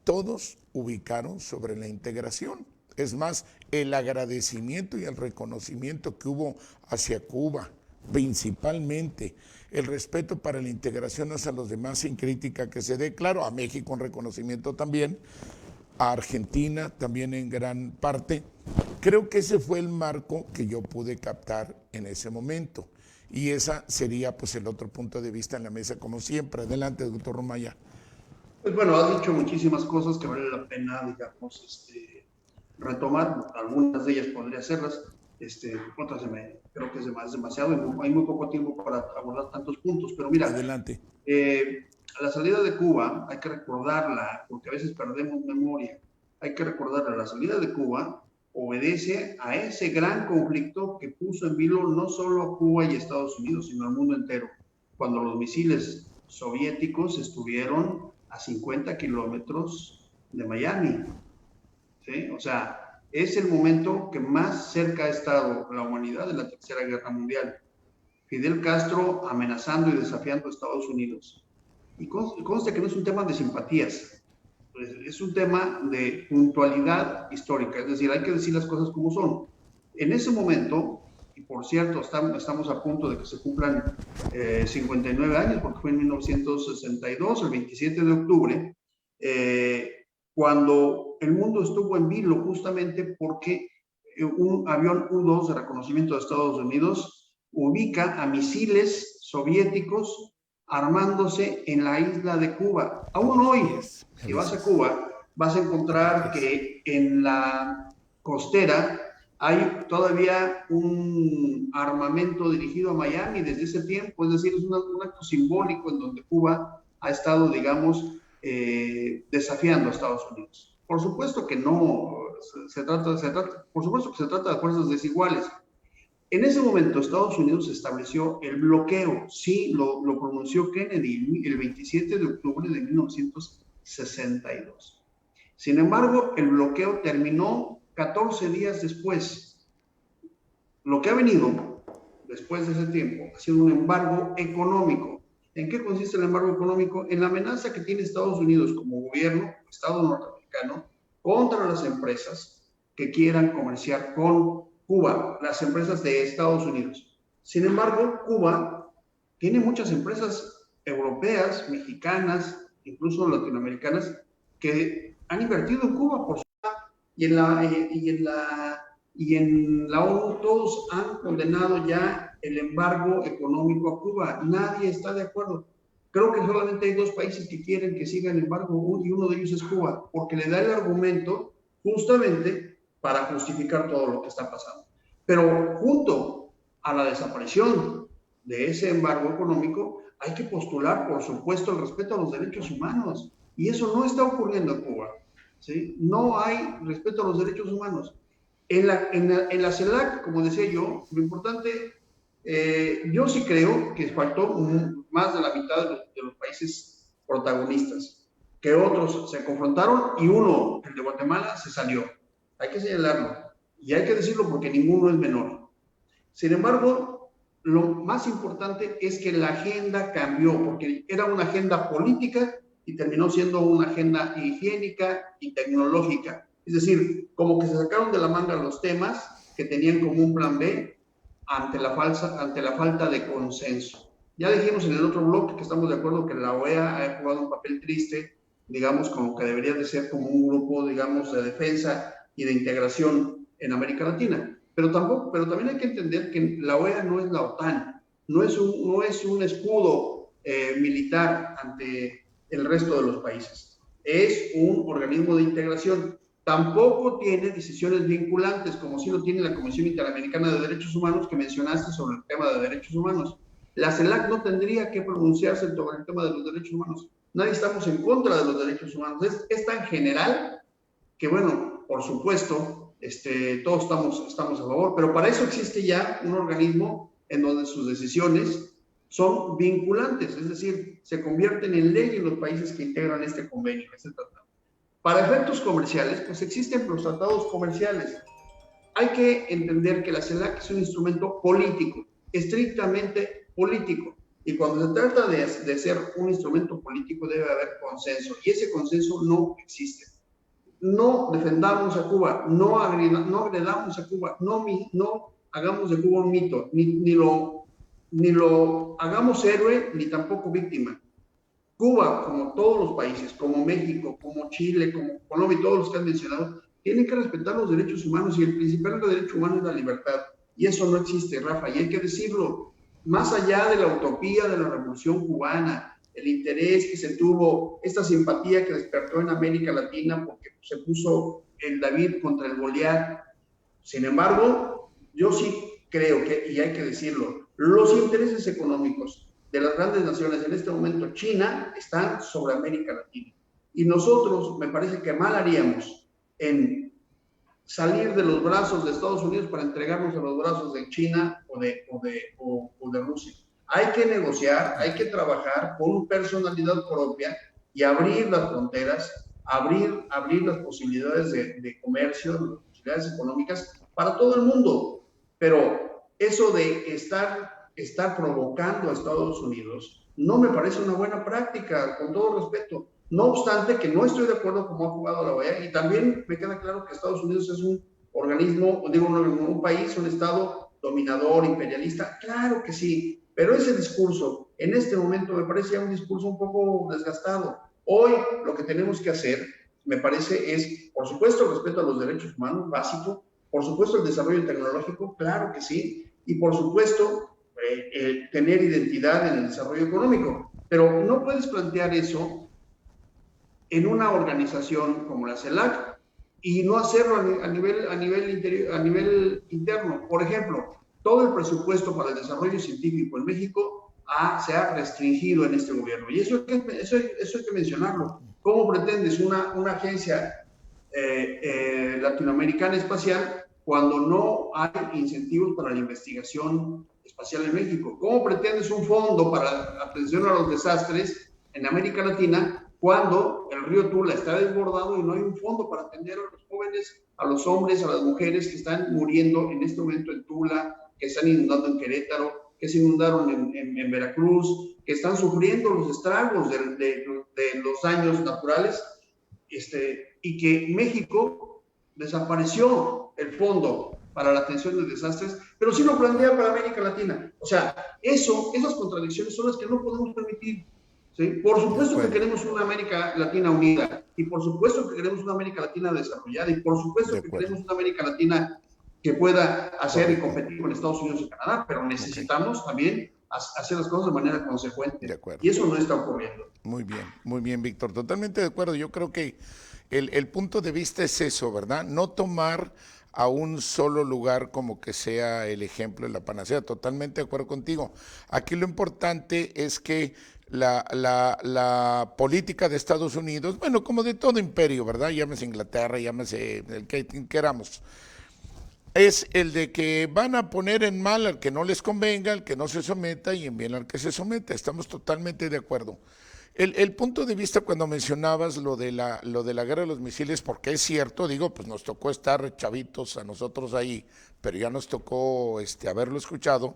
todos ubicaron sobre la integración. Es más, el agradecimiento y el reconocimiento que hubo hacia Cuba, principalmente, el respeto para la integración hacia los demás sin crítica que se dé, claro, a México en reconocimiento también, a Argentina también en gran parte. Creo que ese fue el marco que yo pude captar en ese momento. Y esa sería pues el otro punto de vista en la mesa, como siempre. Adelante, doctor Romaya. Pues bueno, has dicho muchísimas cosas que vale la pena, digamos, retomar. Algunas de ellas podría hacerlas, otras creo que es demasiado, hay muy poco tiempo para abordar tantos puntos. Pero mira, adelante. La salida de Cuba, hay que recordarla, porque a veces perdemos memoria. Hay que recordarla, la salida de Cuba obedece a ese gran conflicto que puso en vilo no solo a Cuba y Estados Unidos, sino al mundo entero, cuando los misiles soviéticos estuvieron a 50 kilómetros de Miami. ¿Sí? O sea, es el momento que más cerca ha estado la humanidad de la Tercera Guerra Mundial. Fidel Castro amenazando y desafiando a Estados Unidos. Y conste que no es un tema de simpatías, es un tema de puntualidad histórica, es decir, hay que decir las cosas como son. En ese momento, y por cierto, estamos a punto de que se cumplan 59 años, porque fue en 1962, el 27 de octubre, cuando el mundo estuvo en vilo justamente porque un avión U-2 de reconocimiento de Estados Unidos ubica a misiles soviéticos armándose en la isla de Cuba. Aún hoy, si vas a Cuba, vas a encontrar que en la costera hay todavía un armamento dirigido a Miami desde ese tiempo, es decir, es un acto simbólico en donde Cuba ha estado, digamos, desafiando a Estados Unidos. Por supuesto que no por supuesto que se trata de fuerzas desiguales. En ese momento Estados Unidos estableció el bloqueo, sí, lo pronunció Kennedy el 27 de octubre de 1962. Sin embargo, el bloqueo terminó 14 días después. Lo que ha venido después de ese tiempo ha sido un embargo económico. ¿En qué consiste el embargo económico? En la amenaza que tiene Estados Unidos como gobierno, Estado norteamericano, contra las empresas que quieran comerciar con Cuba, las empresas de Estados Unidos. Sin embargo, Cuba tiene muchas empresas europeas, mexicanas, incluso latinoamericanas, que han invertido en Cuba por su y en la ONU todos han condenado ya el embargo económico a Cuba. Nadie está de acuerdo. Creo que solamente hay dos países que quieren que siga el embargo y uno de ellos es Cuba, porque le da el argumento justamente para justificar todo lo que está pasando. Pero junto a la desaparición de ese embargo económico, hay que postular, por supuesto, el respeto a los derechos humanos. Y eso no está ocurriendo en Cuba. ¿Sí? No hay respeto a los derechos humanos. En la CELAC, como decía yo, lo importante, yo sí creo que faltó más de la mitad de los países protagonistas, que otros se confrontaron y uno, el de Guatemala, se salió. Hay que señalarlo y hay que decirlo porque ninguno es menor. Sin embargo, lo más importante es que la agenda cambió, porque era una agenda política y terminó siendo una agenda higiénica y tecnológica. Es decir, como que se sacaron de la manga los temas que tenían como un plan B ante la falta de consenso. Ya dijimos en el otro bloque que estamos de acuerdo que la OEA ha jugado un papel triste, digamos, como que debería de ser como un grupo, digamos, de defensa y de integración en América Latina. Pero también hay que entender que la OEA no es la OTAN, no es un escudo militar ante el resto de los países. Es un organismo de integración. Tampoco tiene decisiones vinculantes, como sí lo tiene la Comisión Interamericana de Derechos Humanos, que mencionaste sobre el tema de derechos humanos. La CELAC no tendría que pronunciarse sobre el tema de los derechos humanos. Nadie estamos en contra de los derechos humanos. Es tan general que, bueno, por supuesto, todos estamos a favor, pero para eso existe ya un organismo en donde sus decisiones son vinculantes, es decir, se convierten en ley en los países que integran este convenio, este tratado. Para efectos comerciales, pues existen los tratados comerciales. Hay que entender que la CELAC es un instrumento político, estrictamente político. Y cuando se trata de ser un instrumento político debe haber consenso. Y ese consenso no existe. No defendamos a Cuba, no agredamos a Cuba, no hagamos de Cuba un mito, ni lo hagamos héroe, ni tampoco víctima. Cuba, como todos los países, como México, como Chile, como Colombia y todos los que han mencionado, tienen que respetar los derechos humanos y el principal derecho humano es la libertad. Y eso no existe, Rafa, y hay que decirlo. Más allá de la utopía de la revolución cubana, el interés que se tuvo, esta simpatía que despertó en América Latina porque se puso el David contra el Goliat. Sin embargo, yo sí creo que, y hay que decirlo, los intereses económicos de las grandes naciones, en este momento China, están sobre América Latina. Y nosotros, me parece que mal haríamos en salir de los brazos de Estados Unidos para entregarnos a los brazos de China o de Rusia. Hay que negociar, hay que trabajar con personalidad propia y abrir las fronteras, abrir las posibilidades de comercio, las posibilidades económicas para todo el mundo. Pero eso de estar provocando a Estados Unidos no me parece una buena práctica, con todo respeto. No obstante que no estoy de acuerdo como ha jugado la OEA, y también me queda claro que Estados Unidos es un organismo, digo, un país, un estado dominador, imperialista, claro que sí, pero ese discurso en este momento me parece un discurso un poco desgastado. Hoy lo que tenemos que hacer, me parece, es, por supuesto, el respeto a los derechos humanos, básico, por supuesto el desarrollo tecnológico, claro que sí, y por supuesto tener identidad en el desarrollo económico, pero no puedes plantear eso en una organización como la CELAC y no hacerlo a nivel interno. Por ejemplo, todo el presupuesto para el desarrollo científico en México se ha restringido en este gobierno. Y eso hay que mencionarlo. ¿Cómo pretendes una agencia latinoamericana espacial cuando no hay incentivos para la investigación espacial en México? ¿Cómo pretendes un fondo para atención a los desastres en América Latina cuando el río Tula está desbordado y no hay un fondo para atender a los jóvenes, a los hombres, a las mujeres que están muriendo en este momento en Tula, que están inundando en Querétaro, que se inundaron en Veracruz, que están sufriendo los estragos de los daños naturales, y que México desapareció el fondo para la atención de desastres, pero sí lo plantea para América Latina? O sea, esas contradicciones son las que no podemos permitir. ¿Sí? Por supuesto que queremos una América Latina unida, y por supuesto que queremos una América Latina desarrollada, y por supuesto que queremos una América Latina que pueda hacer y competir con Estados Unidos y Canadá, pero necesitamos también hacer las cosas de manera consecuente, y eso no está ocurriendo. Muy bien, Víctor, totalmente de acuerdo. Yo creo que el punto de vista es eso, ¿verdad? No tomar a un solo lugar como que sea el ejemplo de la panacea. Totalmente de acuerdo contigo. Aquí lo importante es que la política de Estados Unidos, bueno, como de todo imperio, ¿verdad? Llámese Inglaterra, llámese el que queramos, es el de que van a poner en mal al que no les convenga, al que no se someta, y en bien al que se someta. Estamos totalmente de acuerdo. El punto de vista cuando mencionabas lo de la guerra de los misiles, porque es cierto, digo, pues nos tocó estar chavitos a nosotros ahí, pero ya nos tocó haberlo escuchado.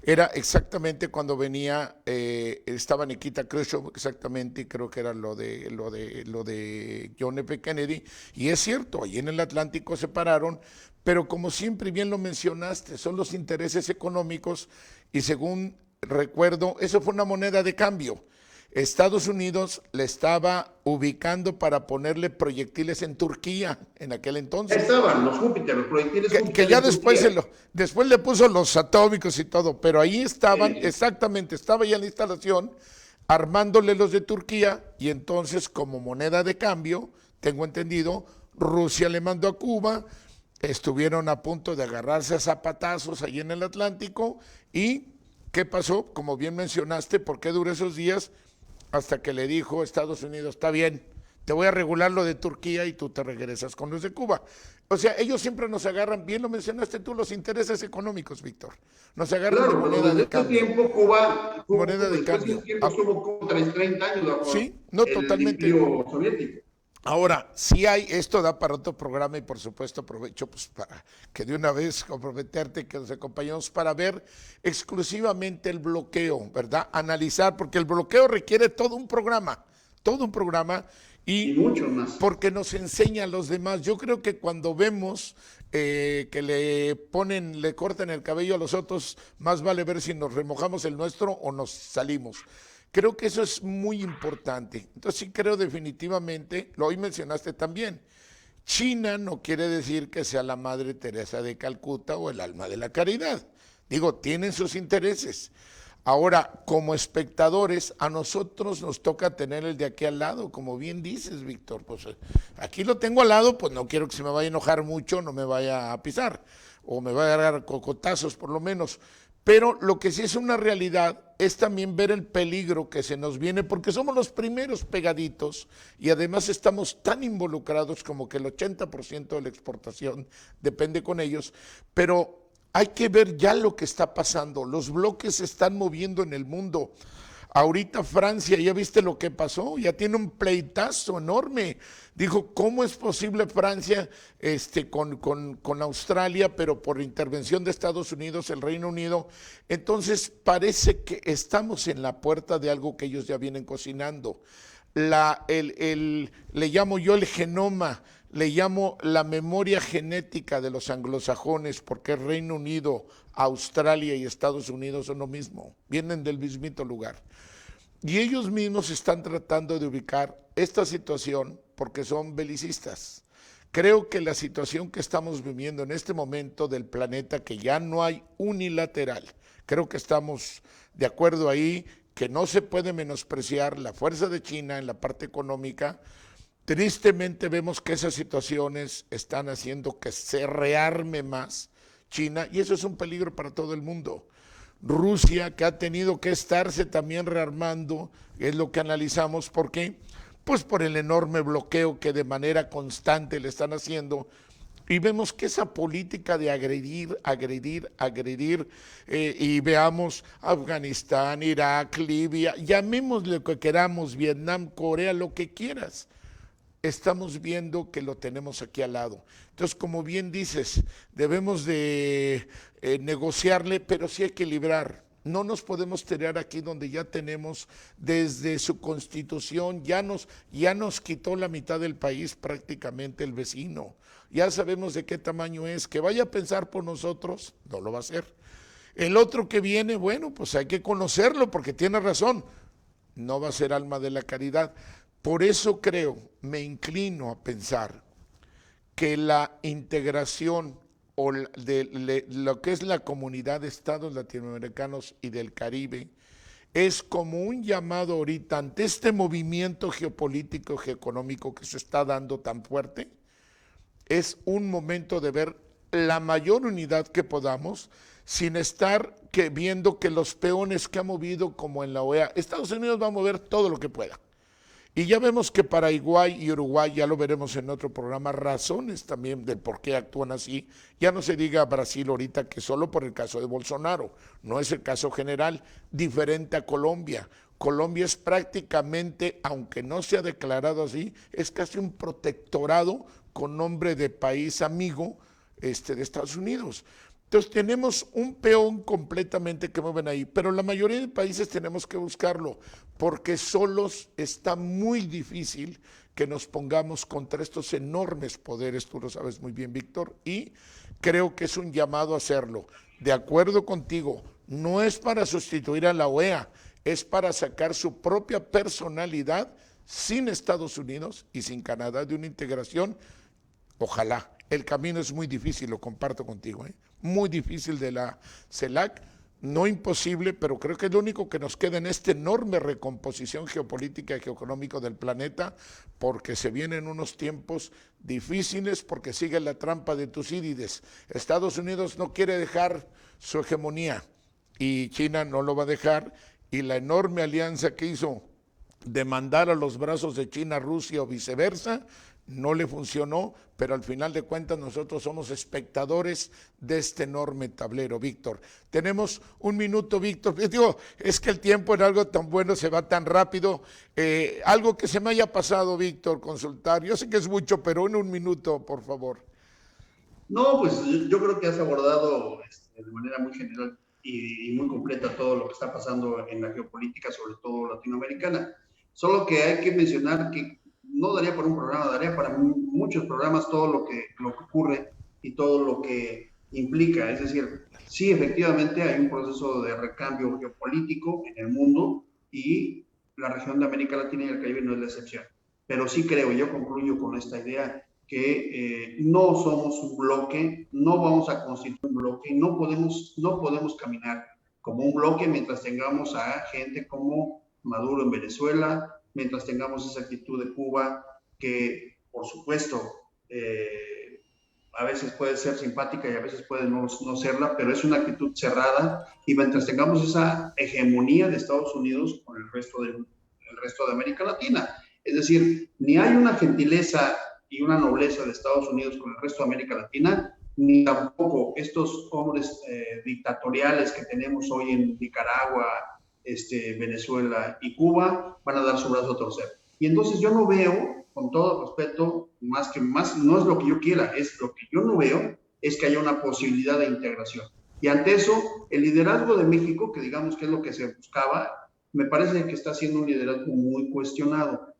Era exactamente cuando venía, estaba Nikita Khrushchev, exactamente, y creo que era lo de John F. Kennedy, y es cierto, allí en el Atlántico se pararon, pero como siempre bien lo mencionaste, son los intereses económicos, y según recuerdo, eso fue una moneda de cambio. Estados Unidos le estaba ubicando para ponerle proyectiles en Turquía en aquel entonces. Estaban los Júpiter, los proyectiles Júpiter. Que ya después le puso los atómicos y todo, pero ahí estaban, exactamente, estaba ya en la instalación armándole los de Turquía, y entonces como moneda de cambio, tengo entendido, Rusia le mandó a Cuba, estuvieron a punto de agarrarse a zapatazos ahí en el Atlántico, y ¿Qué pasó? Como bien mencionaste, ¿por qué duró esos días? Hasta que le dijo Estados Unidos, está bien, te voy a regular lo de Turquía y tú te regresas con los de Cuba. O sea, ellos siempre nos agarran, bien lo mencionaste tú, los intereses económicos, Víctor. Nos agarran de Claro, pero moneda desde de ese cambio. tiempo Cuba, Moneda de después de cambio. ese tiempo estuvo como 30 años bajo Sí, no el totalmente. imperio soviético. Ahora, sí hay, esto da para otro programa y por supuesto aprovecho pues para que de una vez comprometerte que nos acompañemos para ver exclusivamente el bloqueo, ¿verdad? Analizar, porque el bloqueo requiere todo un programa Y y mucho más. porque nos enseña a los demás. Yo creo que cuando vemos que le cortan el cabello a los otros, más vale ver si nos remojamos el nuestro o nos salimos. Creo que eso es muy importante. Entonces sí creo definitivamente, lo hoy mencionaste también, China no quiere decir que sea la Madre Teresa de Calcuta o el alma de la caridad. Digo, tienen sus intereses. Ahora, como espectadores, a nosotros nos toca tener el de aquí al lado, como bien dices, Víctor. Pues aquí lo tengo al lado, pues no quiero que se me vaya a enojar mucho, no me vaya a pisar, o me vaya a dar cocotazos por lo menos. Pero lo que sí es una realidad es también ver el peligro que se nos viene, porque somos los primeros pegaditos y además estamos tan involucrados como que el 80% de la exportación depende con ellos, pero hay que ver ya lo que está pasando. Los bloques se están moviendo en el mundo. Ahorita Francia, ¿ya viste lo que pasó? Ya tiene un pleitazo enorme. Dijo, ¿cómo es posible Francia con Australia, pero por intervención de Estados Unidos, el Reino Unido? Entonces parece que estamos en la puerta de algo que ellos ya vienen cocinando. Le llamo yo el genoma, le llamo la memoria genética de los anglosajones, porque el Reino Unido, Australia y Estados Unidos son lo mismo, vienen del mismito lugar. Y ellos mismos están tratando de ubicar esta situación porque son belicistas. Creo que la situación que estamos viviendo en este momento del planeta, que ya no hay unilateral, creo que estamos de acuerdo ahí, que no se puede menospreciar la fuerza de China en la parte económica. Tristemente vemos que esas situaciones están haciendo que se rearme más China y eso es un peligro para todo el mundo. Rusia, que ha tenido que estarse también rearmando, es lo que analizamos. ¿Por qué? Pues por el enorme bloqueo que de manera constante le están haciendo. Y vemos que esa política de agredir, y veamos Afganistán, Irak, Libia, llamémosle lo que queramos, Vietnam, Corea, lo que quieras. Estamos viendo que lo tenemos aquí al lado. Entonces, como bien dices, debemos de negociarle, pero sí equilibrar. No nos podemos tirar aquí donde ya tenemos desde su constitución, ya nos quitó la mitad del país prácticamente el vecino. Ya sabemos de qué tamaño es. Que vaya a pensar por nosotros, no lo va a hacer. El otro que viene, bueno, pues hay que conocerlo porque tiene razón. No va a ser alma de la caridad. Por eso creo, me inclino a pensar que la integración de lo que es la comunidad de estados latinoamericanos y del Caribe es como un llamado ahorita ante este movimiento geopolítico, geoeconómico que se está dando tan fuerte. Es un momento de ver la mayor unidad que podamos sin estar viendo que los peones que ha movido como en la OEA, Estados Unidos va a mover todo lo que pueda. Y ya vemos que Paraguay y Uruguay, ya lo veremos en otro programa, razones también del por qué actúan así. Ya no se diga Brasil ahorita que solo por el caso de Bolsonaro, no es el caso general, diferente a Colombia. Colombia es prácticamente, aunque no se ha declarado así, es casi un protectorado con nombre de país amigo de Estados Unidos. Entonces tenemos un peón completamente que mueven ahí, pero la mayoría de países tenemos que buscarlo, porque solos está muy difícil que nos pongamos contra estos enormes poderes, tú lo sabes muy bien, Víctor, y creo que es un llamado a hacerlo. De acuerdo contigo, no es para sustituir a la OEA, es para sacar su propia personalidad sin Estados Unidos y sin Canadá de una integración. Ojalá. El camino es muy difícil, lo comparto contigo, muy difícil de la CELAC, no imposible, pero creo que es lo único que nos queda en esta enorme recomposición geopolítica y geoeconómica del planeta, porque se vienen unos tiempos difíciles, porque sigue la trampa de Tucídides. Estados Unidos no quiere dejar su hegemonía y China no lo va a dejar, y la enorme alianza que hizo de mandar a los brazos de China a Rusia o viceversa, no le funcionó, pero al final de cuentas nosotros somos espectadores de este enorme tablero, Víctor. Tenemos un minuto, Víctor. Digo, es que el tiempo en algo tan bueno se va tan rápido. Algo que se me haya pasado, Víctor, consultar. Yo sé que es mucho, pero en un minuto, por favor. No, pues yo creo que has abordado de manera muy general y muy completa todo lo que está pasando en la geopolítica, sobre todo latinoamericana. Solo que hay que mencionar que no daría para un programa, daría para muchos programas todo lo que ocurre y todo lo que implica. Es decir, sí, efectivamente hay un proceso de recambio geopolítico en el mundo y la región de América Latina y el Caribe no es la excepción. Pero sí creo, yo concluyo con esta idea, que no somos un bloque, no vamos a constituir un bloque, no podemos caminar como un bloque mientras tengamos a gente como Maduro en Venezuela, mientras tengamos esa actitud de Cuba, que por supuesto a veces puede ser simpática y a veces puede no serla, pero es una actitud cerrada, y mientras tengamos esa hegemonía de Estados Unidos con el resto de América Latina. Es decir, ni hay una gentileza y una nobleza de Estados Unidos con el resto de América Latina, ni tampoco estos hombres dictatoriales que tenemos hoy en Nicaragua, Venezuela y Cuba van a dar su brazo a torcer. Y entonces yo no veo, con todo respeto, más, no es lo que yo quiera, es lo que yo no veo, es que haya una posibilidad de integración. Y ante eso, el liderazgo de México, que digamos que es lo que se buscaba, me parece que está siendo un liderazgo muy cuestionado.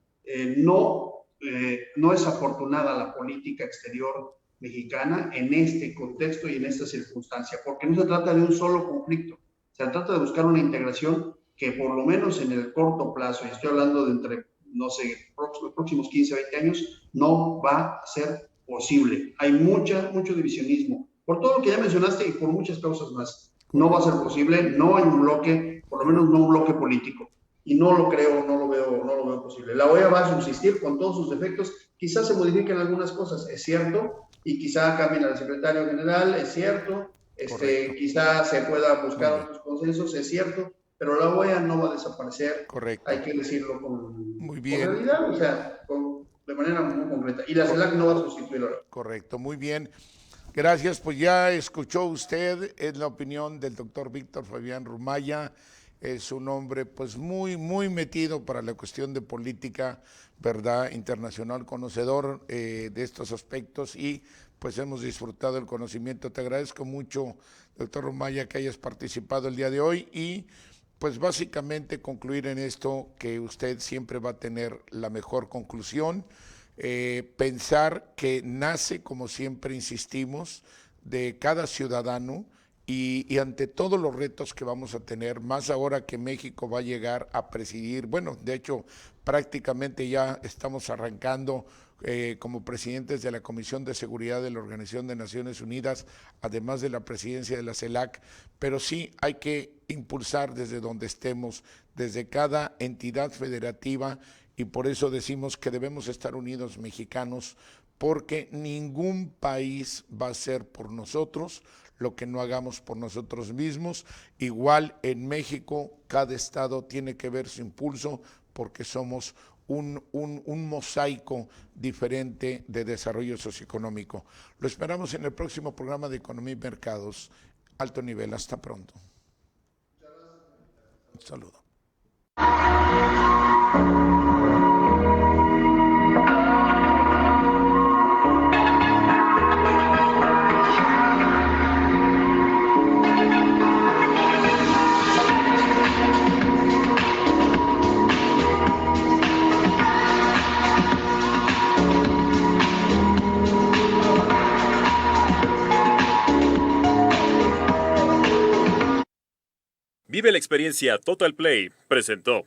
No es afortunada la política exterior mexicana en este contexto y en esta circunstancia, porque no se trata de un solo conflicto, se trata de buscar una integración que por lo menos en el corto plazo, y estoy hablando de entre, no sé, los próximos 15, 20 años, no va a ser posible. Hay mucho divisionismo, por todo lo que ya mencionaste y por muchas causas más. No va a ser posible, no hay un bloque, por lo menos no un bloque político. Y no lo creo, no lo veo posible. La OEA va a subsistir con todos sus defectos, quizás se modifiquen algunas cosas, es cierto, y quizá cambien al secretario general, es cierto, quizá se pueda buscar otros consensos, es cierto, pero la OEA no va a desaparecer. Correcto. Hay que decirlo con realidad, o sea, de manera muy concreta. Y la CELAC no va a sustituirlo. Correcto, muy bien. Gracias, pues ya escuchó usted, es la opinión del doctor Víctor Fabián Rumaya. Es un hombre pues muy metido para la cuestión de política, verdad, internacional, conocedor de estos aspectos, y pues hemos disfrutado el conocimiento. Te agradezco mucho, doctor Rumaya, que hayas participado el día de hoy, y pues básicamente concluir en esto, que usted siempre va a tener la mejor conclusión, pensar que nace, como siempre insistimos, de cada ciudadano. Y ante todos los retos que vamos a tener, más ahora que México va a llegar a presidir, bueno, de hecho prácticamente ya estamos arrancando como presidentes de la Comisión de Seguridad de la Organización de Naciones Unidas, además de la presidencia de la CELAC, pero sí hay que impulsar desde donde estemos, desde cada entidad federativa, y por eso decimos que debemos estar unidos mexicanos, porque ningún país va a hacer por nosotros lo que no hagamos por nosotros mismos. Igual en México, cada estado tiene que ver su impulso, porque somos un mosaico diferente de desarrollo socioeconómico. Lo esperamos en el próximo programa de Economía y Mercados. Alto nivel, hasta pronto. Un saludo. Vive la experiencia Total Play presentó.